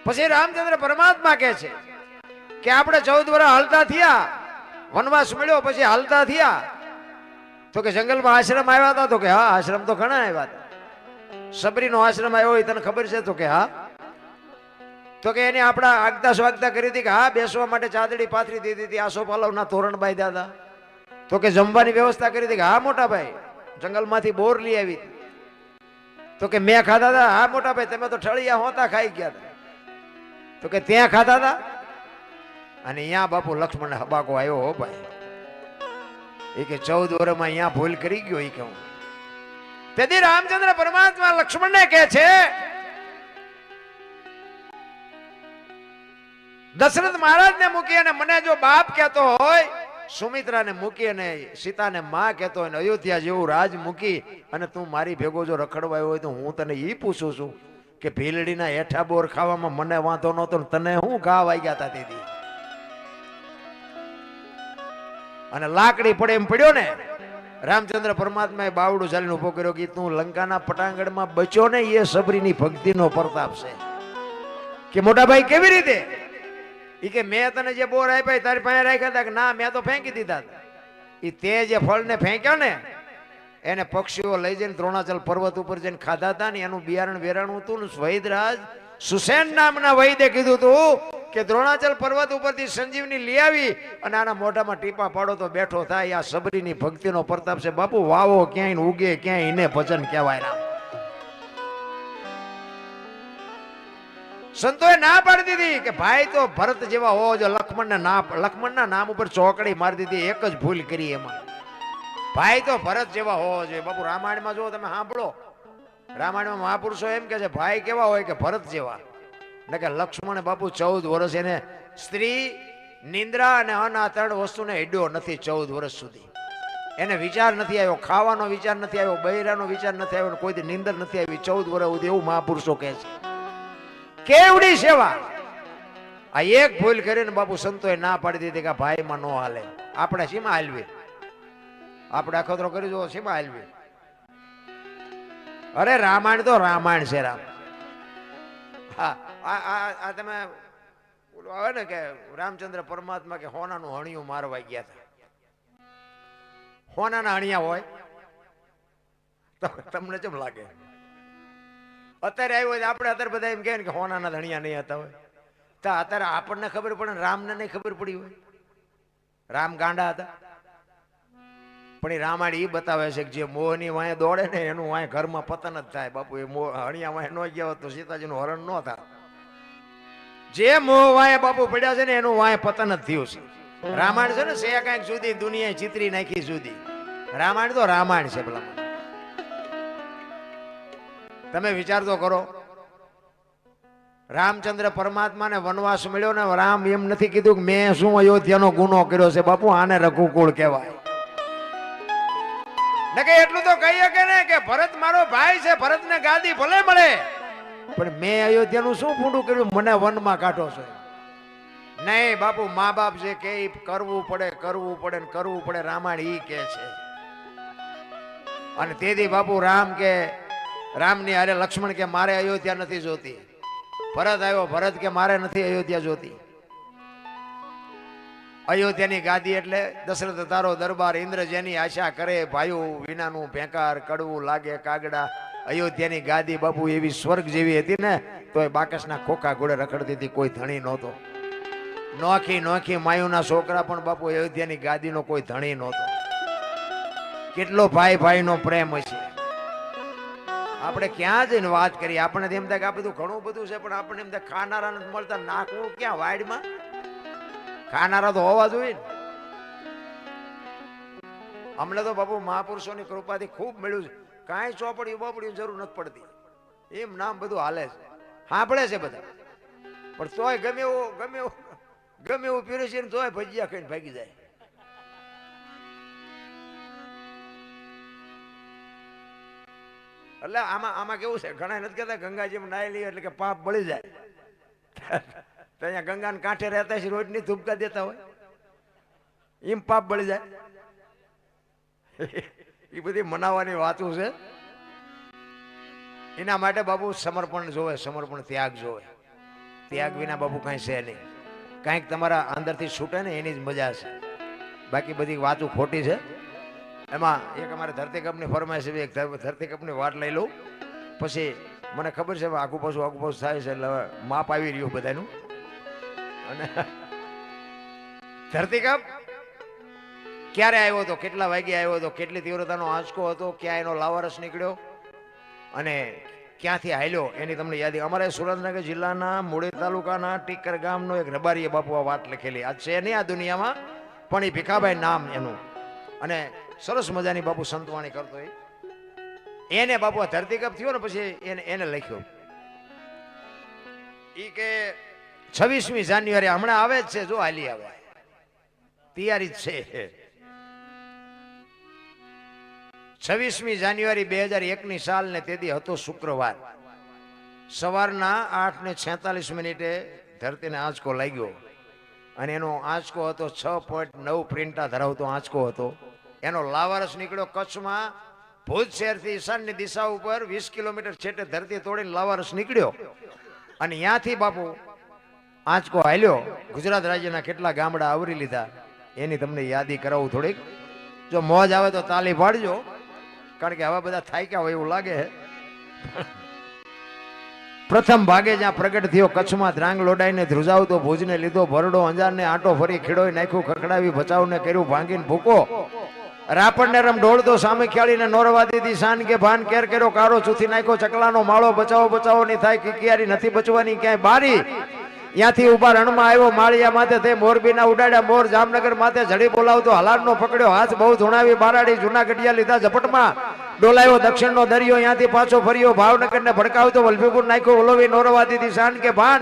પછી રામચંદ્ર પરમાત્મા કહે છે કે આપણે 14 વર્ષ હાલતા થયા, વનવાસ મળ્યો, પછી હાલતા થયા તો કે જંગલમાં આશ્રમ આવ્યા હતા? તો કે હા આશ્રમ તો ઘણા આવ્યા હતા. સબરીનો આશ્રમ આવ્યો હોય તને ખબર છે? તો કે હા. તો કે એને આપણા આગતા સ્વાગતા કરી હતી કે હા બેસવા માટે ચાદડી પાથરી દીધી હતી, આસો પાલવના તોરણ બાંધ્યા હતા. તો કે જમવાની વ્યવસ્થા કરી હતી કે હા મોટા ભાઈ જંગલમાંથી બોર લઈ આવી. તો કે મેં ખાધા હતા, હા મોટા ભાઈ તમે તો ઠળિયા હોતા ખાઈ ગયા હતા. તો કે ત્યાં ખાધા હતા. અને અહીંયા બાપુ લક્ષ્મણ હબાકો આવ્યો હો ભાઈ, એ કે 14 વર્ષમાં અહીંયા ભૂલ કરી ગયો. એ કહું તેથી રામચંદ્ર પરમાત્મા લક્ષ્મણને કહે છે દશરથ મહારાજને મૂકી અને મને જો બાપ કહેતો હોય, સુમિત્રાને મૂકી અને સીતાને માં કહેતો હોય, અયોધ્યા જેવું રાજ મૂકી અને તું મારી ભેગો જો રખડવાયો હોય તો હું તને ઈ પૂછું છું કે ભીલડીના હેઠા બોર ખાવામાં મને વાંધો નહોતો ને તને હું ઘા વાગ્યા હતા દીદી. અને લાકડી પડે એમ પડ્યો ને રામચંદ્ર પરમાત્માએ બાવડું ચાલીને ઉભો કર્યો કે તું લંકાના પટાંગણમાં બચ્યો ને એ સબરીની ભક્તિનો પ્રતાપ છે. કે મોટા ભાઈ કેવી રીતે? ઈ કે મેં તને જે બોર આપ્યા તારી પાસે રાખ્યા હતા કે ના મેં તો ફેંકી દીધા. ઈ તે જે ફળને ફેંક્યા ને એને પક્ષીઓ લઈ જઈને દ્રોણાચલ પર્વત ઉપર જઈને ખાધા હતા ને એનું બિયારણ વેરાણું હતું ને વૈદરાજ સુસેન નામના વૈદે કીધું હતું કે દ્રોણાચલ પર્વત ઉપરથી સંજીવની લઈ આવી અને આના મોઢામાં ટીપા પાડો તો બેઠો થાય. આ સબરીની ભક્તિનો પ્રતાપ છે બાપુ. વાવો ક્યાંય ઉગે ક્યાંય એને ભજન કહેવાય. રામ સંતોએ ના પાડી દીધી કે ભાઈ તો ભરત જેવા હોવો જો. લક્ષ્મણના નામ ઉપર ચોકડી મારી દીધી. એક જ ભૂલ કરી એમાં, ભાઈ તો ભરત જેવા હોવો જોઈએ. બાપુ રામાયણમાં જો તમે સાંભળો, રામાયણમાં મહાપુરુષો એમ કે છે ભાઈ કેવા હોય કે ભરત જેવા. એટલે કે લક્ષ્મણ બાપુ 14 વર્ષ એને સ્ત્રી નિંદ્રા અને અન્ન આ 3 વસ્તુને હેડ્યો નથી. 14 વર્ષ સુધી એને વિચાર નથી આવ્યો, ખાવાનો વિચાર નથી આવ્યો, બૈરાનો વિચાર નથી આવ્યો, કોઈ નિંદર નથી આવી 14 વર્ષ સુધી. એવું મહાપુરુષો કહે છે. કેવડી સેવા! આ એક ભૂલ કરીને બાપુ સંતોએ ના પાડી દીધી કે ભાઈમાં નો હાલે. આપણે શીમાં હાલવી? આપણે અખતરો કરી દો શીમાં હાલવી? અરે રામાયણ તો રામાયણ છે. રામ હા આ તમે આવે ને કે રામચંદ્ર પરમાત્મા કે હોનાનું હણિયું મારવા ગયા હતા. હોનાના હણિયા હોય તો તમને કેમ લાગે? અત્યારે આવ્યો હોય આપણે અત્યારે બધા એમ કહે કે હોનાના ધણિયા નહીં હતા હોય તો અત્યારે આપણને ખબર પડે, રામને નહીં ખબર પડી હોય. રામ ગાંડા હતા. પણ એ રામાયણ એ બતાવે છે કે જે મોહની વાંહે દોડે ને એનું વાંહે ઘરમાં પતન જ થાય. બાપુ એ હણિયા વાંહે ન ગયા હોત તો સીતાજીનું હરણ ન થાય. જે મોહ વાંહે બાપુ પડ્યા છે ને એનું વાંહે પતન જ થયું છે. રામાયણ છે ને સે કાંઈક સુધી દુનિયા ચિતરી નાખી સુધી. રામાયણ તો રામાયણ છે. પેલા તમે વિચાર તો કરો, રામચંદ્ર પરમાત્માને વનવાસ મળ્યો ને રામ એમ નથી કીધું કે મેં શું અયોધ્યાનો ગુનો કર્યો છે. બાપુ આને રઘુકુળ કહેવાય. ને કે એટલું તો કહીએ કે ને કે ભરત મારો ભાઈ છે, ભરતને ગાદી ભલે મળે પણ મેં અયોધ્યાનું શું ફૂંડું કર્યું મને વનમાં કાઢો છો? નહીં બાપુ, મા બાપ જે કે કરવું પડે કરવું પડે ને કરવું પડે. રામાયણ ઈ કે છે. અને તેથી બાપુ રામ કે રામની અરે લક્ષ્મણ કે મારે અયોધ્યા નથી જોતી. ભરત આવ્યો, ભરત કે મારે નથી અયોધ્યા જોતી. અયોધ્યાની ગાદી એટલે દશરથ તારો દરબાર, ઇન્દ્ર જેની આશા કરે, ભાઈઓ વિનાનું ભેંકાર, કડવું લાગે કાગડા. અયોધ્યાની ગાદી બાપુ એવી સ્વર્ગ જેવી હતી ને તો એ બાકસના ખોખા ઘોડે રખડતી હતી. કોઈ ધણી નહોતો. નોખી નોખી માયુના છોકરા પણ બાપુ અયોધ્યાની ગાદીનો કોઈ ધણી નહોતો. કેટલો ભાઈ ભાઈનો પ્રેમ હશે. આપણે ક્યાં જઈને વાત કરીએ? આપણે એમ થાય કે આ બધું ઘણું બધું છે પણ આપણે એમ થાય ખાનારા નથી મળતા. નાખવું ક્યાં વાડમાં? ખાનારા તો હોવા જોઈએ ને. અમને તો બાપુ મહાપુરુષોની કૃપાથી ખૂબ મળ્યું છે. કાંઈ ચોપડી બોપડી જરૂર નથી પડતી. એમ નામ બધું હાલે છે, સાંભળે છે બધા. પણ તોય ગમે એવું પીરે છે ને તોય ભજીયા ખાઈને ભાગી જાય. એટલે આમાં કેવું છે, ઘણા નથી કહેતા ગંગાજીમાં નાઈ લઈએ એટલે કે પાપ બળી જાય. તો અહીંયા ગંગાને કાંઠે રહેતા છે, રોજની ધૂપકા દેતા હોય એમ પાપ બળી જાય. એ બધી મનાવવાની વાતો છે. એના માટે બાબુ સમર્પણ જોવે, સમર્પણ ત્યાગ જોવે. ત્યાગ વિના બાબુ કાંઈ છે નહીં. કાંઈક તમારા અંદરથી છૂટે ને એની જ મજા છે. બાકી બધી વાતો ખોટી છે. એમાં એક અમારે ધરતીકપની ફરમાઈશ, એક ધરતીકપની વાત લઈ લઉં પછી મને ખબર છે આગુ પાછું થાય છે એટલે હવે માપ આવી રહ્યું બધાનું. અને ધરતીકંપ ક્યારે આવ્યો હતો, કેટલા વાગે આવ્યો હતો, કેટલી તીવ્રતાનો આંચકો હતો, ક્યાં એનો લાવારસ નીકળ્યો અને ક્યાંથી હાલ્યો એની તમને યાદી. અમારે સુરેન્દ્રનગર જિલ્લાના મૂળી તાલુકાના ટીકર ગામનો એક રબારીએ બાપુ આ વાત લખેલી. આ છે નહીં આ દુનિયામાં, પણ એ ભીખાભાઈ નામ એનું, અને સરસ મજાની બાપુ સંતવાણી કરતો. એને બાપુ આ ધરતીકંપ થયો ને પછી એને લખ્યો ઈ કે 26મી જાન્યુઆરી હમણાં આવે જ છે, જો હાલી આવે તૈયારી જ છે. 26મી જાન્યુઆરી 2001ની સાલ ને તેથી હતો શુક્રવાર. સવારના 8:46 ધરતીને આંચકો લાગ્યો અને એનો આંચકો હતો 6.9 પ્રિન્ટા ધરાવતો આંચકો હતો. એનો લાવારસ નીકળ્યો કચ્છમાં ભુજ શહેરથી ઈશાનની દિશા ઉપર 20 કિલોમીટર છેટે ધરતી તોડીને લાવારસ નીકળ્યો અને ત્યાંથી બાપુ આંચકો હાલ્યો. ગુજરાત રાજ્યના કેટલા ગામડા આવરી લીધા એની તમને યાદી કરાવું થોડીક. જો મોજ આવે તો તાલી પાડજો, કારણ કે આવા બધા થાક્યા હોય એવું લાગે. પ્રથમ ભાગે જ્યાં પ્રગટ થયો કચ્છમાં ધ્રાંગ લોડાઈને ધ્રુજાવતો ભુજને લીધો ભરડો, અંજારને આંટો ફરી ખીડોઈ નાખ્યું, ખખડાવી ભચાવને કર્યું ભાંગીને ભૂકો, રાપણને રમ ઢોળતો સામે ખ્યાળીને નોરવા દીધી શાન કે ભાન, કેર કર્યો કારો ચૂથી નાખ્યો ચકલાનો માળો, બચાવો ની થાય કિકિયારી નથી બચવાની ક્યાંય બારી. ત્યાંથી ઉભા રણમાં આવ્યો માળિયા માથે તે મોરબીના ઉડાડ્યા મોર, જામનગર માથે ઝડી બોલાવતો હલાડનો પકડ્યો હાથ, બહુ ધુણાવી બારાડી જૂનાગઢિયા લીધા ઝપટમાં, ડોલાયો દક્ષિણનો દરિયો, ત્યાંથી પાછો ફર્યો ભાવનગરને ભડકાવતો વલભીપુર નાખ્યો ઓલોવી નોરવા દીધી શાન કે ભાન,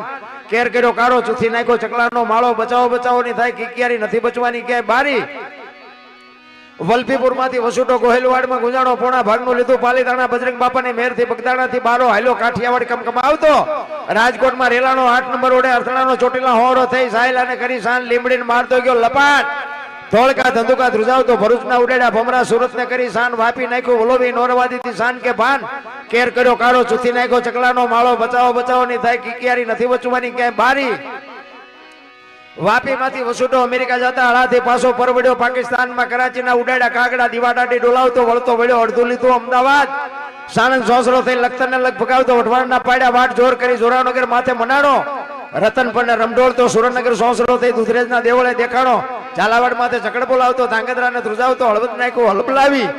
કેર કર્યો કારો ચૂથી નાખ્યો ચકલાનો માળો, બચાવો ની થાય કિકિયારી નથી બચવાની ક્યાંય બારી. વલભીપુર માંથી વસુટો ગોહેલવાડમાં ગુંજાણો, પોણા ભાગનું લીધું પાલીતાણા, બજરંગ બાપાની મેરથી બગદાણાથી બારો હાલ્યો કાઠિયાવાડ કમકમ આવતો, રાજકોટમાં રેલાનો 8 નંબર ઓડે અર્થણાનો ચોટીલા હોરો થઈ સાયલાને કરી સાન લીમડીને મારતો ગયો લપાટ, ધોળકા ધંધુકા ધ્રુજાવતો ભરૂચના ઉડેડા ભમરા, સુરતને કરી સાન વાપી નાખ્યું ઓલોવી નોરવા દીધી શાન કે ભાન, કેર કર્યો કારો ચૂથી નાખ્યો ચકલાનો માળો, બચાવો ની થાય કિકિયારી નથી બચવાની ક્યાંય બારી. વાપી માંથી વસુટો અમેરિકા જતા હળાથી પાછો પરવડ્યો પાકિસ્તાનમાં, કરાચીના ઉડાડા કાગડા દીવાટાટી ડોલાવતો વળતો વળ્યો અડધું લીધું અમદાવાદ, સાણંદ સોસરો થઈ લખતરને લગ ભગાવતો વઢવાણના પાડ્યા વાટ જોર કરી જોરાવનગર માથે મનાડો, રતન પર રમડોળતો સુરેન્દ્રનગર સોસરો થઈ દુધરેજના દેવળે દેખાણો, ઝાલાવાડ માથે ચકડ બોલાવતો ધાંગધ્રાને ધ્રુજાવતો હળવદ નાખ્યું હલબલાવી,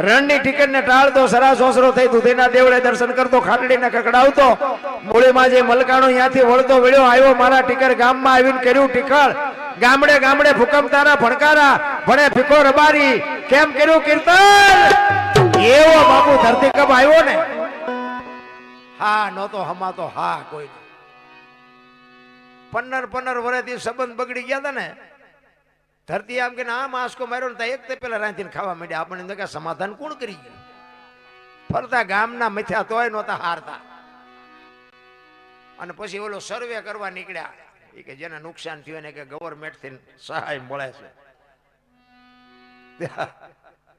રણની ટિકિટને ટાળતો સરા સોસરો થઈ દુધીના દેવળે દર્શન કરતો ખાટડીને કકડાવતો, મૂળીમાં જે મલકાણો ત્યાંથી વળતો વળ્યો આવ્યો મારા ટીકર ગામમાં આવીને કર્યું ટીકળ, ગામડે ગામડે ભૂકંપ તારા ભણકારા ભણે ભીખો રબારી, કેમ કર્યું કીર્તન. એવો બાપુ ધરતીકંપ આવ્યો ને, હા નહોતો હમાતો હા કોઈ 15 વર્ષથી સંબંધ બગડી ગયા હતા ને, ધરતી આમ કે આમ આંસકો માર્યો ને એક તે પેલા રાંધીને ખાવા માંડ્યા. આપણને સમાધાન કોણ કરી ગયું? ફરતા ગામના મથ્યા તોય નહોતા હારતા. અને પછી ઓલો સર્વે કરવા નીકળ્યા કે જેને નુકસાન થયું ને કે ગવર્મેન્ટ થી સહાય મળે છે.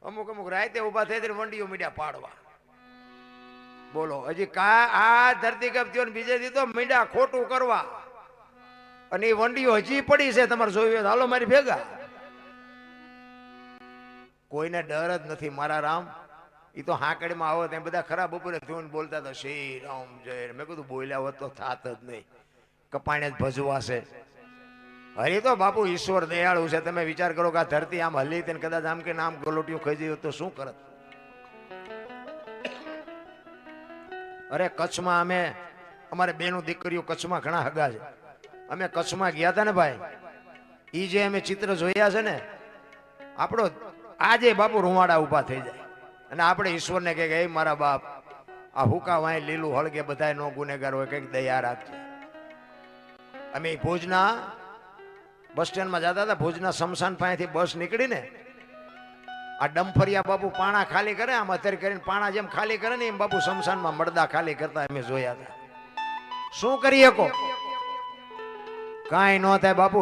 અમુક રાતે ઉભા થઈ વંડીઓ મીડિયા પાડવા. બોલો હજી આ ધરતીકંપ થયો ને બીજે દીધો મીડિયા ખોટું કરવા, અને એ વંડીઓ હજી પડી છે. તમારે જોયું હાલો મારી ભેગા. કોઈને ડર જ નથી મારા રામ. એ તો હાકડીમાં આવો ત્યાં બધા ખરાબ બપોરે ધૂન બોલતા હતા શ્રી રામ જય. મેં કીધું બોલ્યા હોત તો થાત જ નહીં, કપાણે જ ભજવાશે. હરી તો બાપુ ઈશ્વર દયાળુ છે. તમે વિચાર કરો કે આ ધરતી આમ હલી તેને કદાચ આમ કે આમ ગલોટીઓ ખાઈ જઈ તો શું કરત? અરે કચ્છમાં અમે અમારે બેનું દીકરીઓ કચ્છમાં ઘણા હગા છે. અમે કચ્છમાં ગયા હતા ને ભાઈ, ઈ જે અમે ચિત્ર જોયા છે ને, આપણો આજે બાપુ રૂવાડા ઉભા થઈ જાય. અને આપણે ઈશ્વરને કહે કે મારા બાપ આ હુકા વાય લીલું હળગે બધા નો ગુનેગાર હોય, કઈક દયા રાખજે. અમે ભુજના બસ સ્ટેન્ડમાં જતા હતા, ભુજના શમશાન પાસેથી બસ નીકળીને આ ડમ્ફરિયા બાપુ પાણા ખાલી કરે આમ અત્યારે કરીને પાણા જેમ ખાલી કરે ને એમ બાપુ શમશાનમાં મરદા ખાલી કરતા અમે જોયા હતા. શું કરીએ કો? કાંઈ ન થાય બાપુ.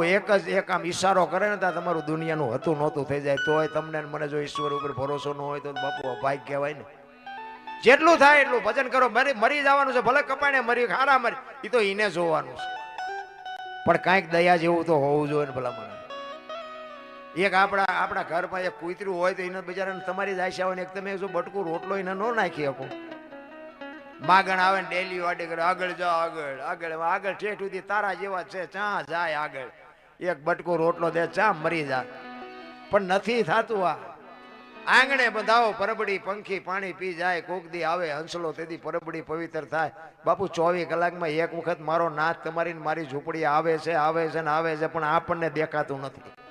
એક આમ ઈશારો કરે ને ત્યાં તમારું દુનિયાનું હતું નહોતું થઈ જાય. તોય તમને મને જો ઈશ્વર ઉપર ભરોસો ન હોય તો બાપુ અભાગ કહેવાય ને. જેટલું થાય એટલું ભજન કરો. મરી જવાનું છે, ભલે કપાણે મરી ખારા મરી, એ તો એને જોવાનું છે. પણ કાંઈક દયા જેવું તો હોવું જોઈએ ને ભલા મને. એક આપણા ઘરમાં એક કૂતરું હોય તો એને બિચારાને તમારી જ આશા હોય ને, એક તમે જો બટકું રોટલો એને ન નાખી શકો. માગણ આવે ને ડેલી વાડી કરે આગળ જાઓ આગળ આગળ આગળ ઠેઠ સુધી તારા જેવા છે ચા જાય આગળ એક બટકો રોટલો દે ચા મરી જાય પણ નથી થતું આ આંગણે બંધાવો પરબડી પંખી પાણી પી જાય કોક દી આવે હંસલો તેથી પરબડી પવિત્ર થાય બાપુ 24 કલાકમાં એક વખત મારો નાથ તમારી મારી ઝૂંપડી આવે છે ને આવે છે પણ આપણને દેખાતું નથી